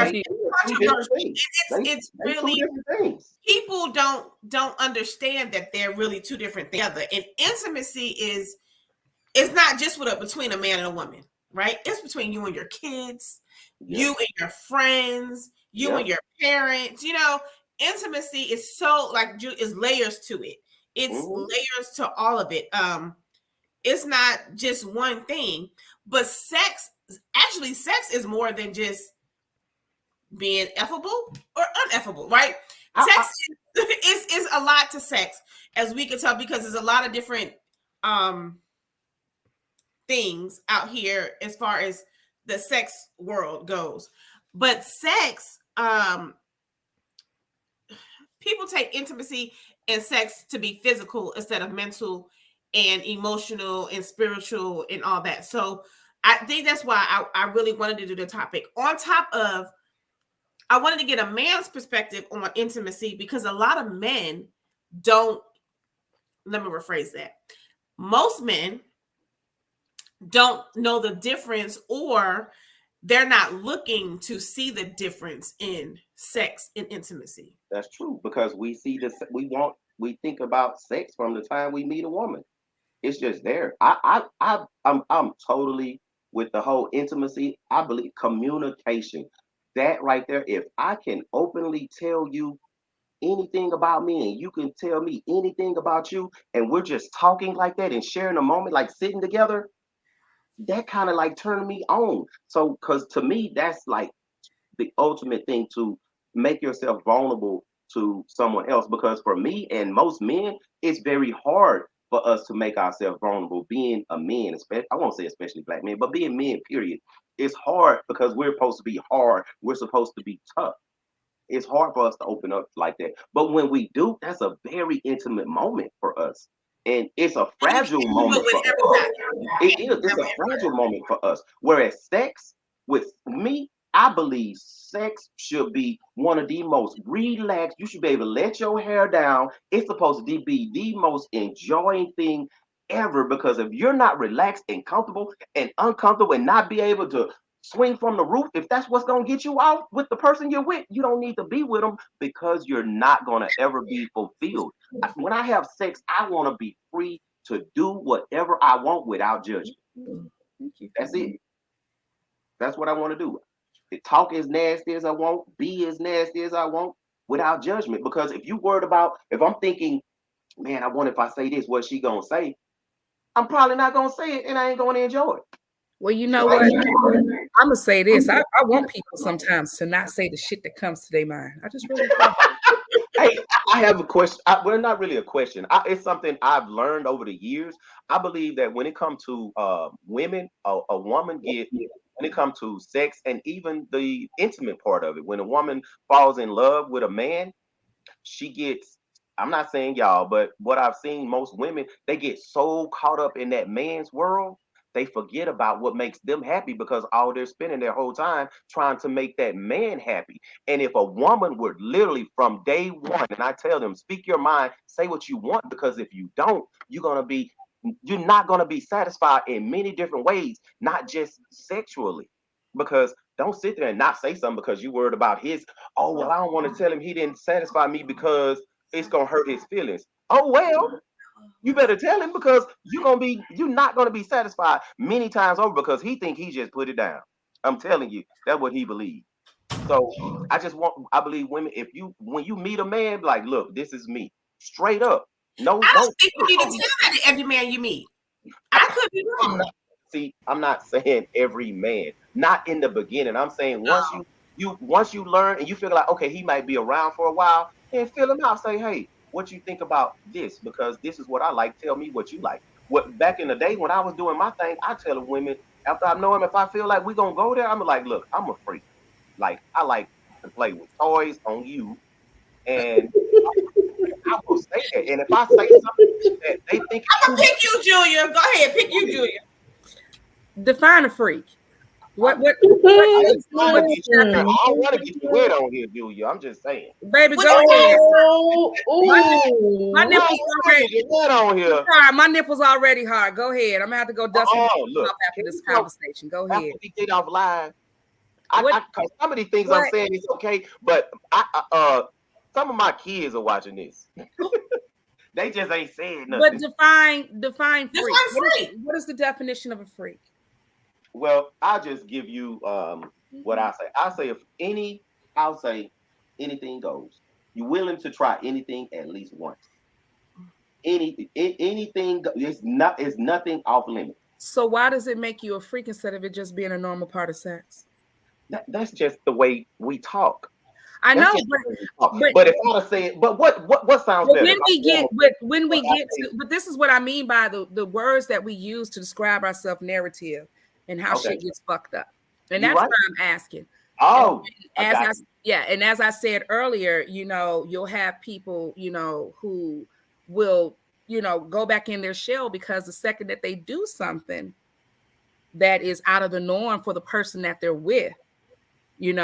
really, people don't understand that they're really two different things. And intimacy it's not just between a man and a woman, right? It's between you and your kids, you and your friends, you and your parents. You know, intimacy is so, like, is layers to it. It's layers to all of it. It's not just one thing, but sex is more than just being effable or uneffable, right? Sex is a lot to sex, as we can tell, because there's a lot of different things out here as far as the sex world goes. But sex, people take intimacy and sex to be physical instead of mental and emotional and spiritual and all that. So I think that's why I really wanted to do the topic. On top of, I wanted to get a man's perspective on intimacy, because a lot of men don't, let me rephrase that. Most men don't know the difference, or they're not looking to see the difference in sex and intimacy. That's true, because we see this, we think about sex from the time we meet a woman. It's just there. I'm totally with the whole intimacy. I believe communication. That right there, if I can openly tell you anything about me and you can tell me anything about you, and we're just talking like that and sharing a moment, like sitting together, that kind of like turned me on. So, because to me, that's like the ultimate thing, to make yourself vulnerable to someone else. Because for me and most men, it's very hard for us to make ourselves vulnerable. Being a man, especially, I won't say especially black men, but being men, period, it's hard because we're supposed to be hard. We're supposed to be tough. It's hard for us to open up like that. But when we do, that's a very intimate moment for us. And it's a fragile moment for us. It is. It's a fragile moment for us. Whereas sex, with me, I believe sex should be one of the most relaxed. You should be able to let your hair down. It's supposed to be the most enjoying thing ever, because if you're not relaxed and comfortable and uncomfortable and not be able to swing from the roof, if that's what's going to get you out with the person you're with, you don't need to be with them, because you're not going to ever be fulfilled. When I have sex, I want to be free to do whatever I want without judgment. That's it. That's what I want to do. Talk as nasty as I want, be as nasty as I want, without judgment. Because if you worried about, if I'm thinking man, I wonder if I say this, what she gonna say? I'm probably not gonna say it, and I ain't gonna enjoy it. Well, you know what? I'm gonna say this. I want people sometimes to not say the shit that comes to their mind. I just really do. Hey, I have a question. Well, not really a question. It's something I've learned over the years. I believe that when it comes to women, a woman when it comes to sex and even the intimate part of it, when a woman falls in love with a man, she gets, I'm not saying y'all, but what I've seen, most women, they get so caught up in that man's world, they forget about what makes them happy because all they're spending their whole time trying to make that man happy. And if a woman would literally from day one, and I tell them, speak your mind, say what you want, because if you don't, you're not gonna be satisfied in many different ways, not just sexually. Because don't sit there and not say something because you're worried about his, oh, well, I don't want to tell him he didn't satisfy me because it's gonna hurt his feelings. Oh well, you better tell him because you're not gonna be satisfied many times over because he think he just put it down. I'm telling you, that's what he believes. So I believe women, when you meet a man, like, look, this is me, straight up. No, I don't think you need to tell that to every man you meet. I could be wrong. See, I'm not saying every man, not in the beginning. I'm saying once you learn and you feel like, okay, he might be around for a while, then fill him out. Say, hey, what you think about this? Because this is what I like. Tell me what you like. What back in the day when I was doing my thing, I tell the women after I know him, if I feel like we're gonna go there, I'm like, look, I'm a freak. Like I like to play with toys on you, and I will say that. And if I say something that they think, I'm gonna pick you, Julia. Go ahead, pick you, Julia. Define a freak. What? I don't want to get you wet on here, Julia. I'm just saying. Baby, go ahead. My nipples already wet on here. Sorry, my nipples already hard. Go ahead. I'm gonna have to go dust them off after this conversation. Go ahead. After we get off live, cause some of these things I'm saying is okay, but some of my kids are watching this. They just ain't saying nothing. But define freak. What is the definition of a freak? Well, I'll just give you what I say. I'll say anything goes. You're willing to try anything at least once. Anything it's nothing off limit. So why does it make you a freak instead of it just being a normal part of sex? That's just the way we talk. I know, but if I say it, but what sounds better? But this is what I mean by the words that we use to describe our self-narrative and how shit gets fucked up. And that's what I'm asking. Oh, and as I said earlier, you'll have people, who will, go back in their shell because the second that they do something that is out of the norm for the person that they're with, you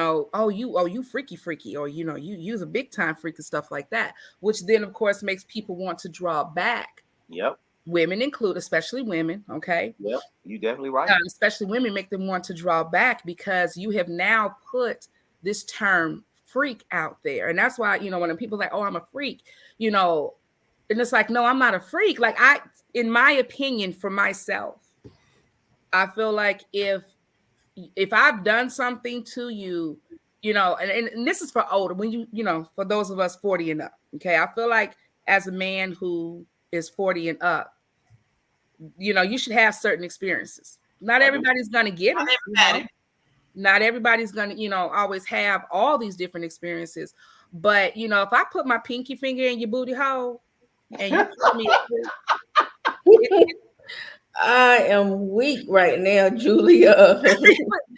freaky, or you's a big time freak and stuff like that, which then of course makes people want to draw back. Yep. Women include, especially women. Okay. Yep. You definitely right. Especially women make them want to draw back because you have now put this term freak out there. And that's why, when people are like, oh, I'm a freak, and it's like, no, I'm not a freak. Like in my opinion, for myself, I feel like if I've done something to you, and this is for older, when for those of us 40 and up, okay, I feel like as a man who is 40 and up, you should have certain experiences. Not everybody's going to get them. Not everybody's going to, always have all these different experiences. But, if I put my pinky finger in your booty hole and you tell me I am weak right now, Julia.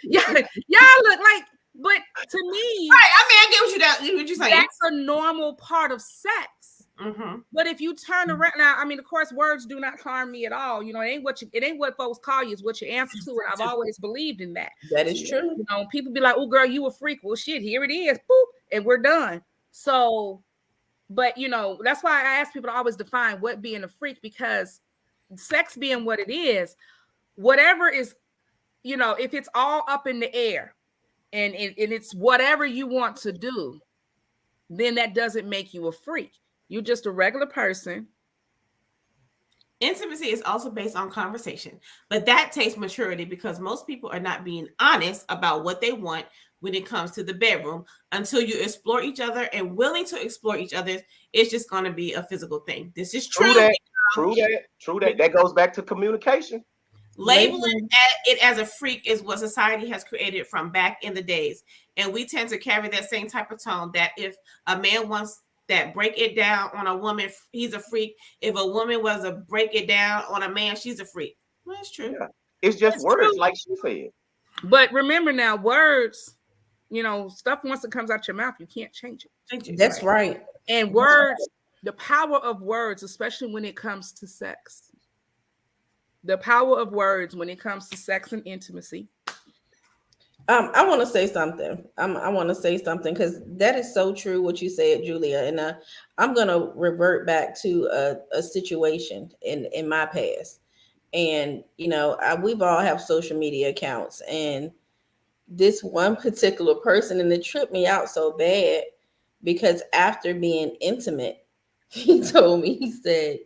Y'all look like, but to me, right, I get what you're saying. That's a normal part of sex. Mm-hmm. But if you turn around now, of course, words do not harm me at all. It ain't what folks call you, it's what you answer to. And I've always believed in that. That is true. People be like, "Oh, girl, you a freak." Well, shit, here it is, boop, and we're done. So, but that's why I ask people to always define what being a freak, because sex being what it is, whatever is, if it's all up in the air, and it's whatever you want to do, then that doesn't make you a freak. You're just a regular person. Intimacy is also based on conversation, but that takes maturity because most people are not being honest about what they want when it comes to the bedroom. Until you explore each other and willing to explore each other, it's just going to be a physical thing. This is true. True that. That goes back to communication. Labeling it as a freak is what society has created from back in the days. And we tend to carry that same type of tone, that if a man wants that break it down on a woman, he's a freak. If a woman was a break it down on a man, she's a freak. Well, that's true. Yeah. It's just words, true. Like she said. But remember now, words, stuff once it comes out your mouth, you can't change it. That's right. And words, the power of words, especially when it comes to sex. The power of words when it comes to sex and intimacy. I want to say something. I want to say something because that is so true what you said, Julia. And I'm going to revert back to a situation in my past. And, we've all have social media accounts. And this one particular person, and it tripped me out so bad because after being intimate, he told me, he said,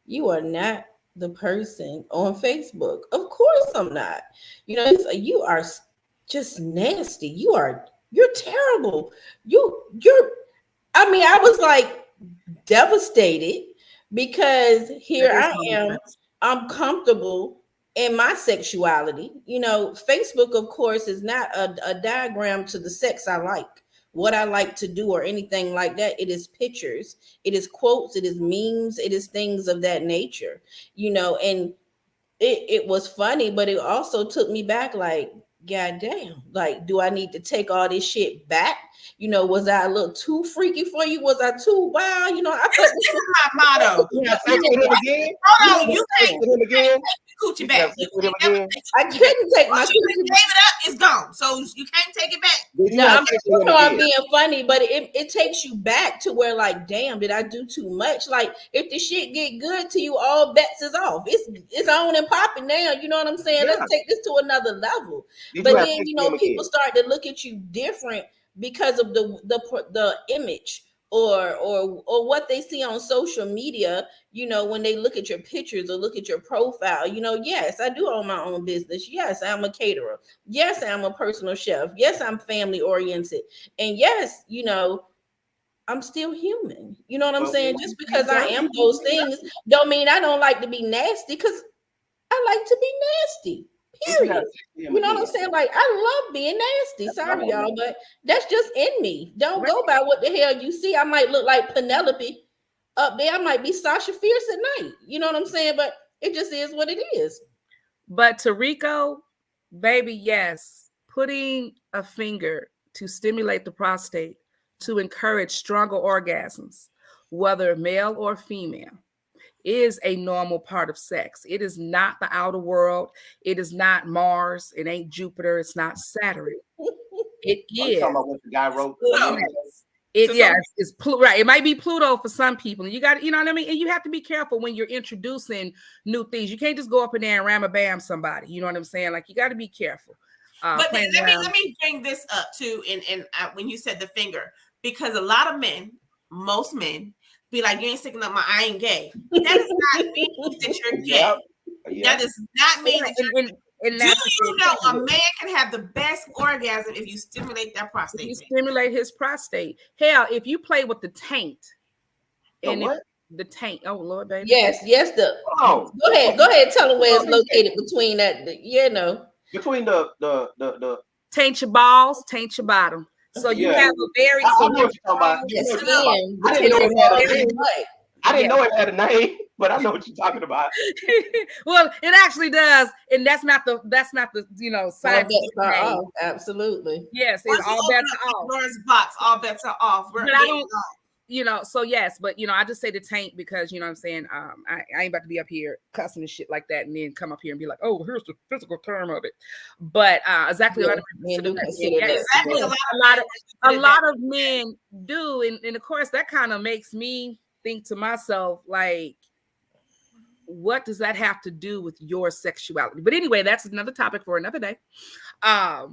"You are not the person on Facebook." Of course I'm not. He's like, "You are just nasty. You're terrible. I was like devastated because here I am. I'm comfortable in my sexuality. Facebook, of course, is not a diagram to the sex I like, what I like to do or anything like that. It is pictures, it is quotes, it is memes, it is things of that nature, and it was funny, but it also took me back like, God damn, like, do I need to take all this shit back? Was I a little too freaky for you? Was I too wild? I thought this is my motto. Hold on, you can't coochie back. I couldn't take my coochie. Gave it up, it's gone. So you can't take it back. No, I'm being funny, but it takes you back to where, like, damn, did I do too much? Like, if the shit get good to you, all bets is off. It's on and popping now. You know what I'm saying? Yeah. Let's take this to another level. But then people start to look at you different because of the image or what they see on social media, when they look at your pictures or look at your profile. Yes, I do own my own business. Yes, I'm a caterer. Yes, I'm a personal chef. Yes, I'm family oriented. And yes, I'm still human. You know what I'm saying? Just because I am those things don't mean I don't like to be nasty, because I like to be nasty. Period. You know what I'm saying? Like, I love being nasty. Sorry, y'all, but that's just in me. Don't go by what the hell you see. I might look like Penelope up there. I might be Sasha Fierce at night. You know what I'm saying? But it just is what it is. But Tariko, baby, yes, putting a finger to stimulate the prostate to encourage stronger orgasms, whether male or female, is a normal part of sex. It is not the outer world. It is not Mars. It ain't Jupiter. It's not Saturn. It is. Talking about what the guy wrote. It's Pluto. Right. It might be Pluto for some people. You got, you know what I mean? And you have to be careful when you're introducing new things. You can't just go up in there and ram a bam somebody. You know what I'm saying? Like, you got to be careful. But let me bring this up too. And when you said the finger, because a lot of men, most men, be like, "You ain't sticking up I ain't gay." That does not mean that you're gay. Yep. That does not mean that you're gay. Do you know a man can have the best orgasm if you stimulate that prostate? If you stimulate his prostate. Hell, if you play with the taint. The taint. Oh, Lord, baby. Yes. Go ahead. Tell them where it's located between that, between the taint your balls, taint your bottom. So you have a very. I know what you're talking about. I didn't know it had a name, but I know what you're talking about. Well, it actually does, and that's not the science. Absolutely. Yes, it's all bets are off. Doors box, all bets are off. But I don't. So yes, but I just say the taint because you know what I'm saying. I ain't about to be up here cussing and shit like that, and then come up here and be like, "Oh, here's the physical term of it." But exactly, a lot of men do, and of course that kind of makes me think to myself, like, what does that have to do with your sexuality? But anyway, that's another topic for another day. But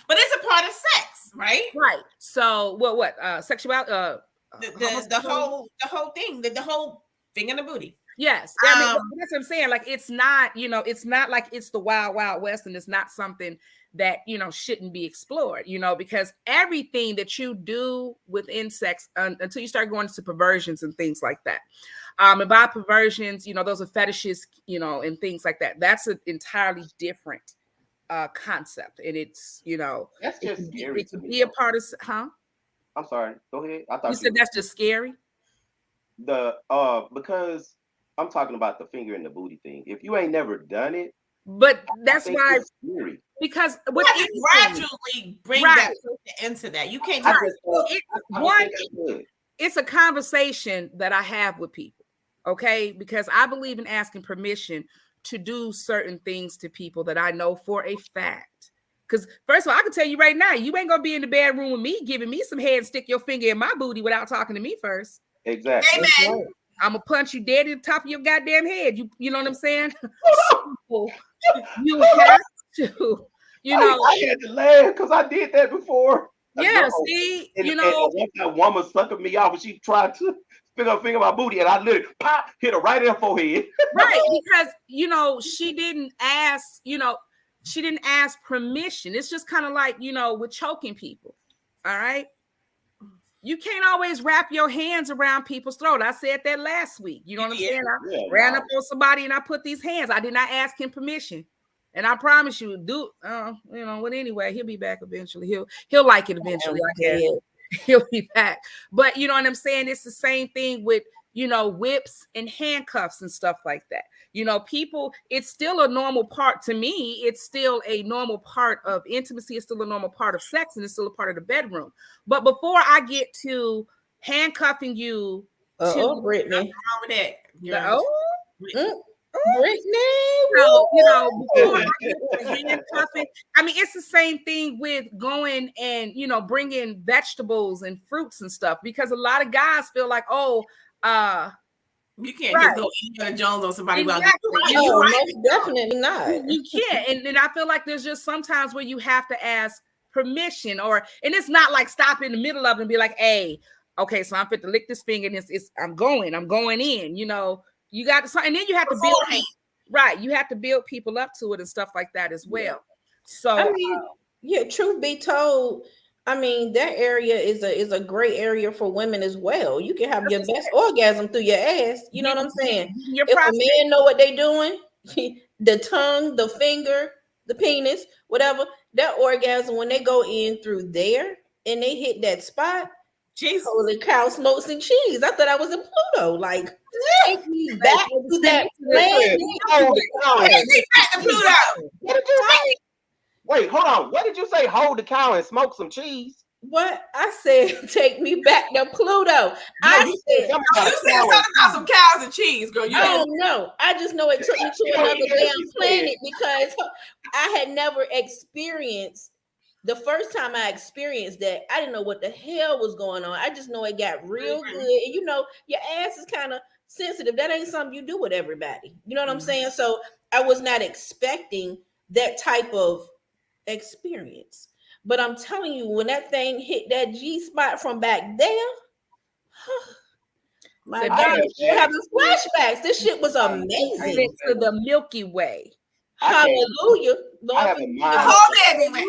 it's a part of sex, right? Right. So, what sexuality? The whole thing, the whole thing in the booty. Yes. I mean, that's what I'm saying. Like, it's not, it's not like it's the wild, wild west, and it's not something that, shouldn't be explored, because everything that you do within sex until you start going into perversions and things like that. And by perversions, those are fetishes, and things like that. That's an entirely different concept. And it's, that's just scary. It can be a part of, huh? I'm sorry. Go ahead. I thought you said that's just scary. Because I'm talking about the finger in the booty thing. If you ain't never done it, but that's why it's scary. Because with gradually bring that into that. You can't it's a conversation that I have with people, okay? Because I believe in asking permission to do certain things to people that I know for a fact. Because first of all, I can tell you right now, you ain't gonna be in the bedroom with me giving me some head and stick your finger in my booty without talking to me first. Exactly. Amen. I'm gonna punch you dead in the top of your goddamn head. You know what I'm saying? So, you have to, I had to laugh because I did that before. Yeah, see, and that woman sucking me off and she tried to stick her finger in my booty, and I literally pop hit her right in the forehead. Right, because she didn't ask, she didn't ask permission. It's just kind of like, with choking people. All right. You can't always wrap your hands around people's throat. I said that last week. You know what I'm saying? I ran up on somebody and I put these hands. I did not ask him permission. And I promise you, anyway, he'll be back eventually. He'll like it eventually. He'll be back. But you know what I'm saying? It's the same thing with, whips and handcuffs and stuff like that. People, it's still a normal part to me. It's still a normal part of intimacy. It's still a normal part of sex, and it's still a part of the bedroom. But before I get to handcuffing you, Brittany, Brittany, before I get to handcuffing, I mean, it's the same thing with going and bringing vegetables and fruits and stuff, because a lot of guys feel like, you can't just go Indiana Jones on somebody. Exactly. Most definitely not. You can't. And I feel like there's just sometimes where you have to ask permission, and it's not like stop in the middle of it and be like, hey, okay, so I'm fit to lick this finger and I'm going in, you got to, and then you have to build, right? You have to build people up to it and stuff like that as well. Yeah. So I mean, truth be told, I mean, that area is a great area for women as well. You can have your best orgasm through your ass. You know what I'm saying? If a man know what they doing, the tongue, the finger, the penis, whatever, that orgasm, when they go in through there and they hit that spot, Jesus. Holy cow, smokes and cheese. I thought I was in Pluto. Like, take me back to that planet. Wait, hold on. What did you say? Hold the cow and smoke some cheese? What? I said, take me back to Pluto. You said something about some cows and cheese, girl. I don't know. I just know it took me to another damn planet because I had never experienced. The first time I experienced that, I didn't know what the hell was going on. I just know it got real good. And your ass is kind of sensitive. That ain't something you do with everybody. You know what I'm saying? So I was not expecting that type of experience. But I'm telling you, when that thing hit that G spot from back there, my God, you're having flashbacks. This shit was amazing. To the Milky Way. Hallelujah. The whole bed be wet.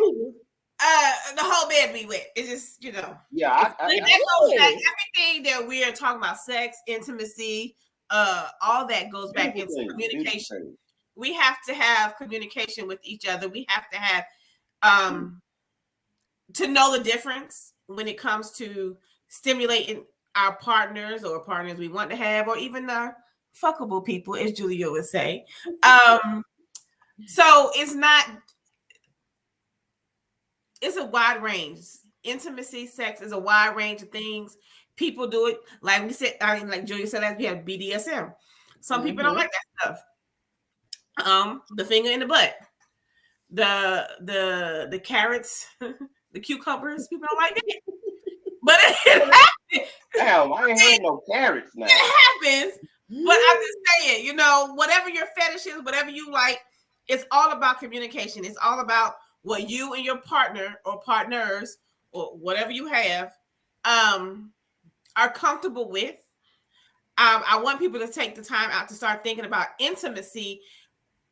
The whole bed be wet. It's just, Yeah, everything that we are talking about, sex, intimacy, all that goes back into communication. We have to have communication with each other. We have to have to know the difference when it comes to stimulating our partners or partners we want to have, or even our fuckable people, as Julia would say. So it's a wide range. Intimacy, sex is a wide range of things. People do it. Like we said, like Julia said, we have BDSM. Some people don't like that stuff. The finger in the butt. The carrots, the cucumbers, people don't like that. But it happens. Damn, I ain't had no carrots now. It happens. But I'm just saying, whatever your fetish is, whatever you like, it's all about communication. It's all about what you and your partner or partners or whatever you have are comfortable with. I want people to take the time out to start thinking about intimacy,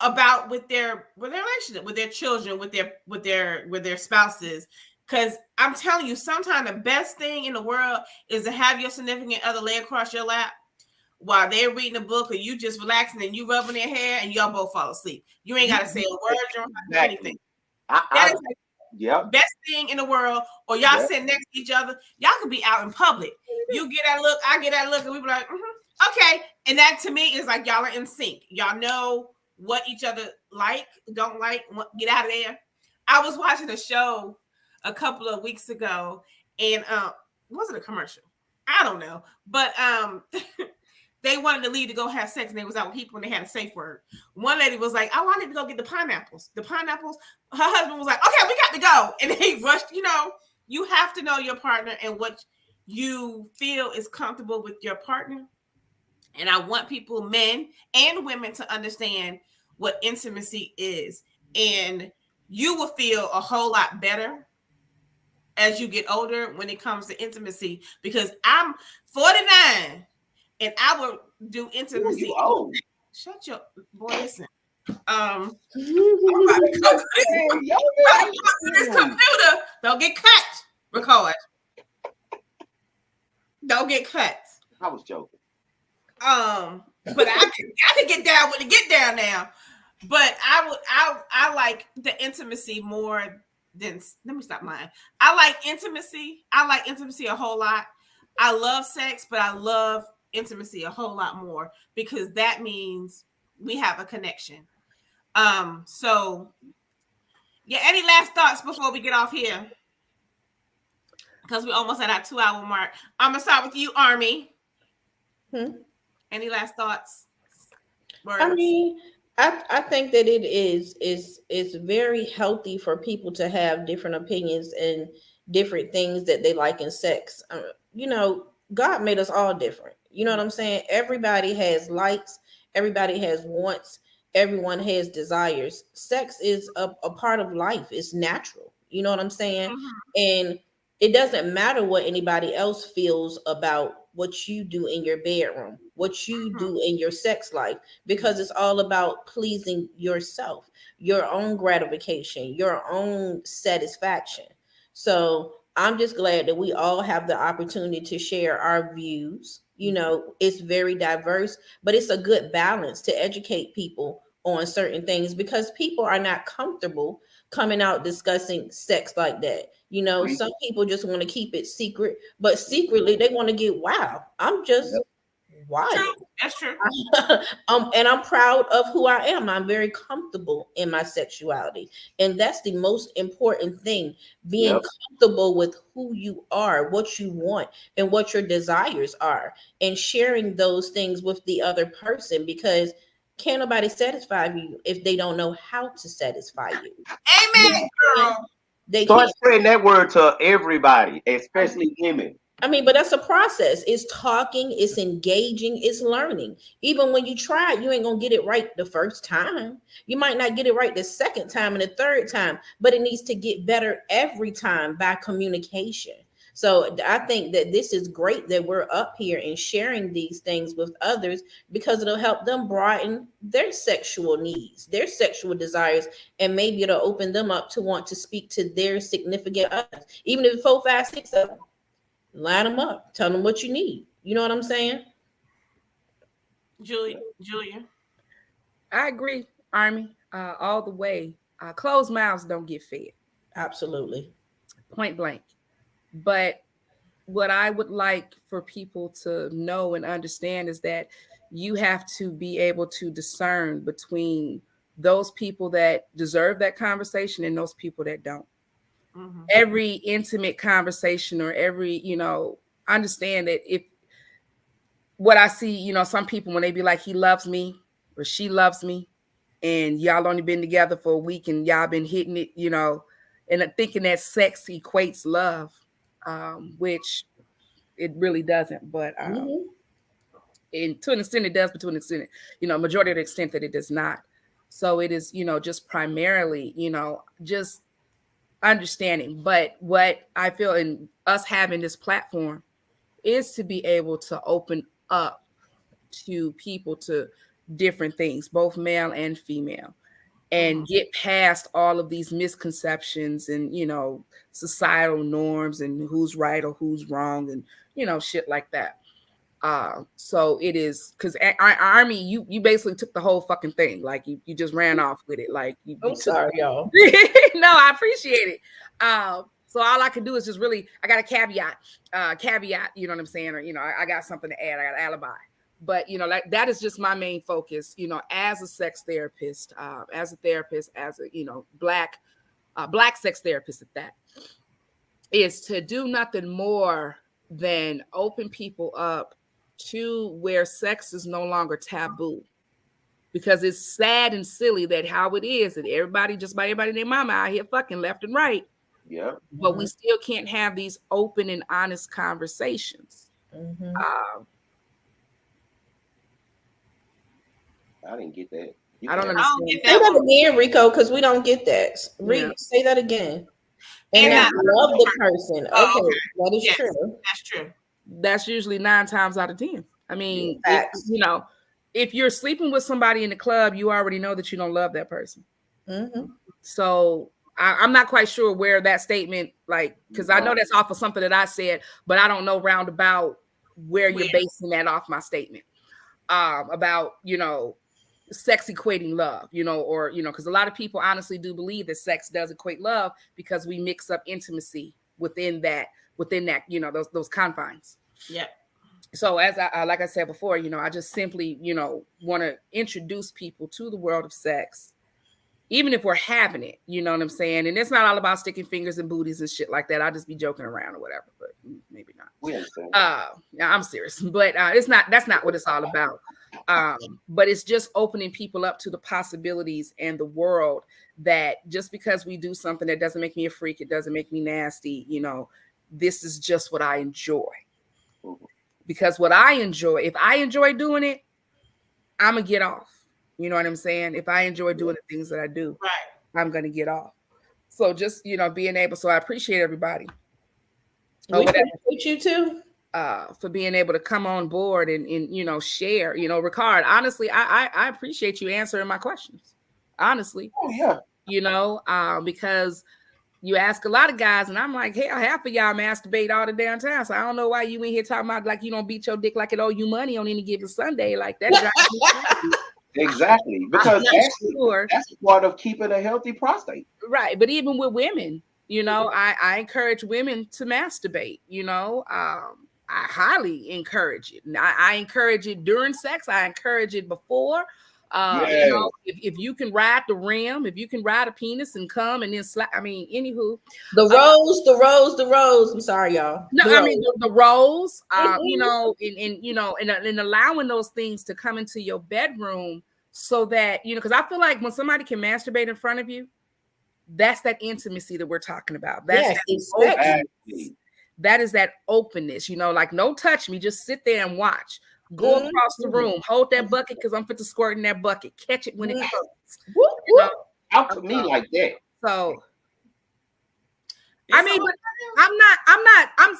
about with their relationship, with their children, with their spouses. Because I'm telling you, sometimes the best thing in the world is to have your significant other lay across your lap while they're reading a book, or you just relaxing and you rubbing their hair, and y'all both fall asleep. You ain't got to say a word or anything. That is the best thing in the world. Or y'all sitting next to each other. Y'all could be out in public. You get that look, I get that look, and we be like, okay. And that to me is like y'all are in sync. Y'all know what each other like, don't like. Get out of there. I was watching a show a couple of weeks ago, and was it a commercial? I don't know, but they wanted the lead to go have sex, and they was out with people, and they had a safe word. One lady was like, "Oh, I need to go get the pineapples." The pineapples. Her husband was like, "Okay, we got to go," and they rushed. You know, you have to know your partner and what you feel is comfortable with your partner. And I want people, men and women, to understand what intimacy is, and you will feel a whole lot better as you get older when it comes to intimacy. Because I'm 49. And I would do intimacy. Ooh, shut your boy. Listen. This computer don't get cut. Record. Don't get cut. I was joking. But I could get down with the get down now. But I like the intimacy more than. Let me stop lying. I like intimacy. I like intimacy a whole lot. I love sex, but I love intimacy a whole lot more, because that means we have a connection. So yeah, any last thoughts before we get off here? Because we almost at our 2-hour mark. I'm gonna start with you, Army. Any last thoughts? Words? I mean, I think that it is very healthy for people to have different opinions and different things that they like in sex. You know, God made us all different. You know what I'm saying? Everybody has likes, everybody has wants, everyone has desires. Sex is a part of life. It's natural. You know what I'm saying? And it doesn't matter what anybody else feels about what you do in your bedroom, what you do in your sex life, because it's all about pleasing yourself, your own gratification, your own satisfaction. So I'm just glad that we all have the opportunity to share our views. You know, it's very diverse, but it's a good balance to educate people on certain things, because people are not comfortable coming out discussing sex like that. You know, some people just want to keep it secret, but secretly they want to get wild. I'm just wild. That's true. And I'm proud of who I am. I'm very comfortable in my sexuality. And that's the most important thing, being comfortable with who you are, what you want, and what your desires are, and sharing those things with the other person, because can't nobody satisfy you if they don't know how to satisfy you. Amen, girl. They start spreading that word to everybody, especially women. I mean, but that's a process. It's talking, it's engaging, it's learning. Even when you try it, you ain't gonna get it right the first time. You might not get it right the second time and the third time, but it needs to get better every time by communication. So I think that this is great that we're up here and sharing these things with others, because it'll help them broaden their sexual needs, their sexual desires, and maybe it'll open them up to want to speak to their significant others, even if it's 4, 5, 6 of them. Line them up, tell them what you need. You know what I'm saying? Julia. I agree, Army, all the way. Closed mouths don't get fed. Absolutely. Point blank. But what I would like for people to know and understand is that you have to be able to discern between those people that deserve that conversation and those people that don't. Every intimate conversation, or every, understand that if what I see, some people, when they be like, he loves me or she loves me, and y'all only been together for a week and y'all been hitting it, and thinking that sex equates love, which it really doesn't. But to an extent it does, but to an extent, majority of the extent that it does not. So it is, just primarily, just understanding. But what I feel in us having this platform is to be able to open up to people to different things, both male and female, and get past all of these misconceptions and, you know, societal norms and who's right or who's wrong and, you know, shit like that. So it is, because Army, you basically took the whole fucking thing. Like you just ran off with it. Like I'm sorry, y'all. No, I appreciate it. So all I can do is just really, I got a caveat, you know what I'm saying? Or, you know, I got something to add. I got an alibi. But, you know, that is just my main focus, you know, as a sex therapist, as a you know, black sex therapist at that, is to do nothing more than open people up to where sex is no longer taboo. Because it's sad and silly that how it is that everybody, just about everybody and their mama out here fucking left and right. Yeah. But we still can't have these open and honest conversations. I didn't get that. I don't understand. I don't get Say that that again, Rico, because we don't get that. Say that again. And I love the person. Okay, that is true. That's true. That's usually 9 times out of 10. I mean, you know, if you're sleeping with somebody in the club, you already know that you don't love that person. So I'm not quite sure where that statement, like, because I know that's off of something that I said, but I don't know roundabout where you're basing that off my statement about, you know, sex equating love, you know, or, you know, because a lot of people honestly do believe that sex does equate love because we mix up intimacy within that, you know, those confines. Yeah. So as I like I said before, you know, I just simply, you know, want to introduce people to the world of sex, even if we're having it, you know what I'm saying? And it's not all about sticking fingers in booties and shit like that. I'll just be joking around or whatever, but maybe not. We understand. I'm serious, but that's not what it's all about. But it's just opening people up to the possibilities and the world, that just because we do something that doesn't make me a freak, it doesn't make me nasty, you know, this is just what I enjoy. Because what I enjoy, if I enjoy doing it, I'm gonna get off. You know what I'm saying? If I enjoy doing the things that I do, I'm gonna get off. So just, you know, being able, so I appreciate everybody. We appreciate you too. For being able to come on board and you know, share, you know, Ricard, honestly, I appreciate you answering my questions. Honestly. Oh yeah. You know, because you ask a lot of guys, and I'm like, hell, half of y'all masturbate all the damn time. So I don't know why you in here talking about like you don't beat your dick like it owe you money on any given Sunday. Like that drives me crazy. Exactly. Because actually, that's part of keeping a healthy prostate. Right. But even with women, you know, I encourage women to masturbate, you know. I highly encourage it. I encourage it during sex. I encourage it before. You know, if you can ride the rim, if you can ride a penis and come and then slap, I mean, anywho. The rose. I'm sorry, y'all. No, I mean the rose, you know, and allowing those things to come into your bedroom so that, you know, because I feel like when somebody can masturbate in front of you, that's that intimacy that we're talking about. That's that is that openness, you know, like no touch me, just sit there and watch. Go across the room, hold that bucket because I'm fit to squirt in that bucket. Catch it when it comes. You know? Out to me like that. So, I mean, but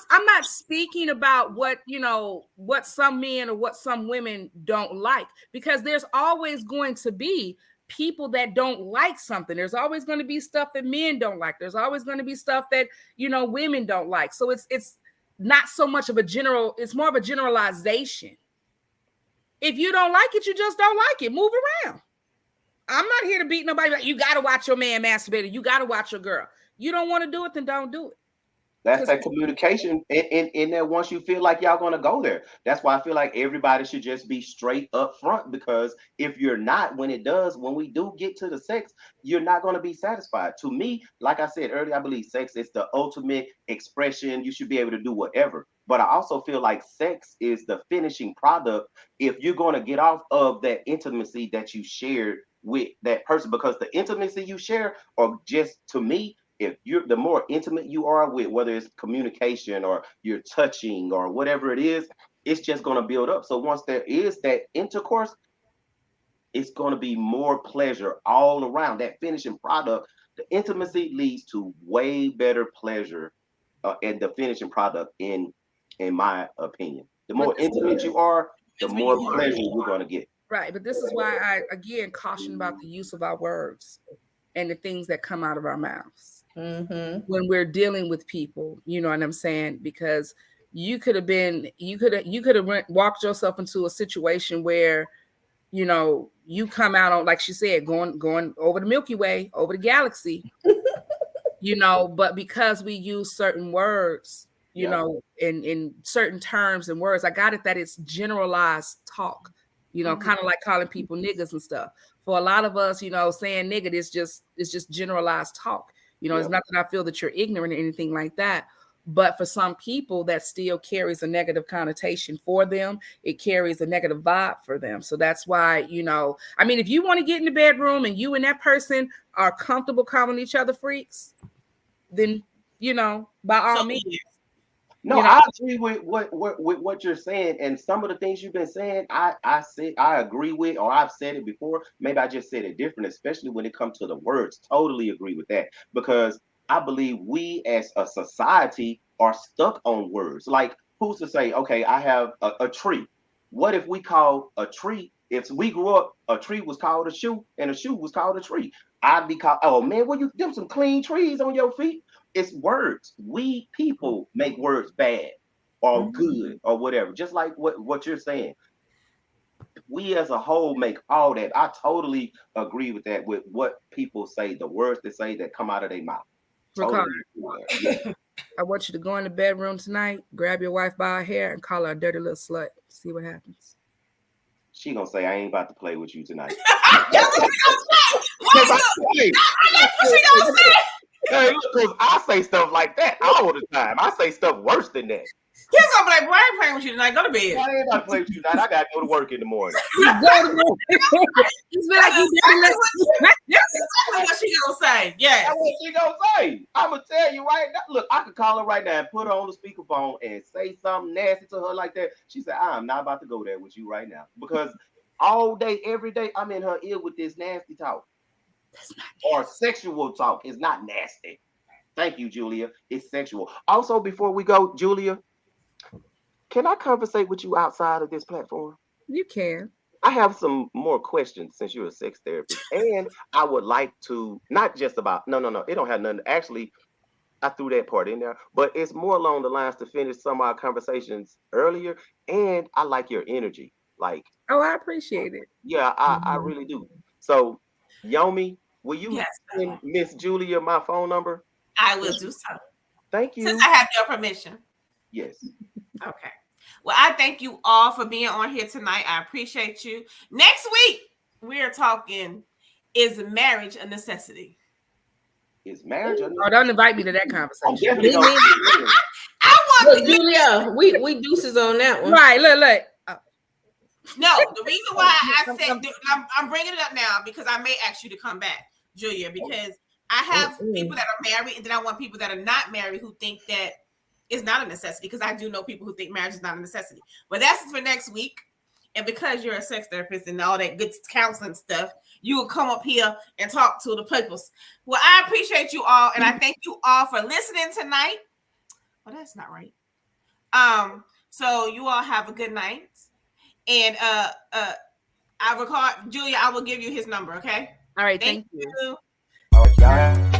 I'm not speaking about what, you know, what some men or what some women don't like, because there's always going to be people that don't like something. There's always going to be stuff that men don't like. There's always going to be stuff that, you know, women don't like. So it's not so much of a general, it's more of a generalization. If you don't like it, you just don't like it. Move around. I'm not here to beat nobody. Like, you got to watch your man masturbate. You got to watch your girl. You don't want to do it, then don't do it. That's that communication in there once you feel like y'all going to go there. That's why I feel like everybody should just be straight up front, because if you're not, when we do get to the sex, you're not going to be satisfied. To me, like I said earlier, I believe sex is the ultimate expression. You should be able to do whatever. But I also feel like sex is the finishing product if you're going to get off of that intimacy that you shared with that person, because the intimacy you share, or just to me, if you're the more intimate you are with, whether it's communication or you're touching or whatever it is, it's just going to build up. So once there is that intercourse, it's going to be more pleasure all around. That finishing product, the intimacy leads to way better pleasure and the finishing product, in my opinion. The more intimate you are, the more pleasure you're going to get. Right. But this is why I, again, caution about the use of our words and the things that come out of our mouths when we're dealing with people. You know what I'm saying? Because you could have walked yourself into a situation where, you know, you come out on, like she said, going over the Milky Way, over the galaxy, you know, but because we use certain words, you know, in certain terms and words, I got it that it's generalized talk, you know, kind of like calling people niggas and stuff. For a lot of us, you know, saying nigga is just generalized talk. You know, it's not that I feel that you're ignorant or anything like that. But for some people, that still carries a negative connotation for them. It carries a negative vibe for them. So that's why, you know, I mean, if you want to get in the bedroom and you and that person are comfortable calling each other freaks, then, you know, by all means. No, I agree with what you're saying, and some of the things you've been saying, I agree with, or I've said it before. Maybe I just said it different, especially when it comes to the words. Totally agree with that, because I believe we as a society are stuck on words. Like, who's to say, okay, I have a tree. What if we call a tree? If we grew up, a tree was called a shoe, and a shoe was called a tree. I'd be called, oh man, well, you them some clean trees on your feet. It's words. We people make words bad or good or whatever, just like what you're saying. We as a whole make all that. I totally agree with that, with what people say, the words they say that come out of their mouth. Totally. I want you to go in the bedroom tonight, grab your wife by her hair, and call her a dirty little slut. See what happens. She gonna say, I ain't about to play with you tonight. Hey, look, because I say stuff like that all the time. I say stuff worse than that. He's gonna be like, "Boy, I ain't playing with you tonight. Go to bed." I ain't about to play with you tonight. I gotta go to work in the morning. He's like, That's exactly what she gonna say. Yeah, that's what she gonna say. I'm gonna tell you right now. Look, I could call her right now and put her on the speakerphone and say something nasty to her like that. She said, "I'm not about to go there with you right now," because all day, every day, I'm in her ear with this nasty talk. Or sexual talk. Is not nasty. Thank you, Julia. It's sexual. Also, before we go, Julia, can I conversate with you outside of this platform? You can. I have some more questions since you're a sex therapist, and I would like to not just about no. It don't have nothing. Actually, I threw that part in there, but it's more along the lines to finish some of our conversations earlier. And I like your energy. Like, oh, I appreciate it. Yeah, I really do. So, Yomi, will you send Miss Julia my phone number? I will do so. Thank you. Since I have your permission. Yes. Okay. Well, I thank you all for being on here tonight. I appreciate you. Next week, we're talking, is marriage a necessity? Is marriage a necessity? Oh, don't invite me to that conversation. I want Julia, we deuces on that one. Right, look. No, the reason why I said I'm bringing it up now because I may ask you to come back, Julia, because I have people that are married, and then I want people that are not married who think that it's not a necessity, because I do know people who think marriage is not a necessity. But that's for next week. And because you're a sex therapist and all that good counseling stuff, you will come up here and talk to the peoples. Well, I appreciate you all, and I thank you all for listening tonight. Well, that's not right. So you all have a good night. And I record Julia, I will give you his number, okay? All right, thank you. All right, y'all.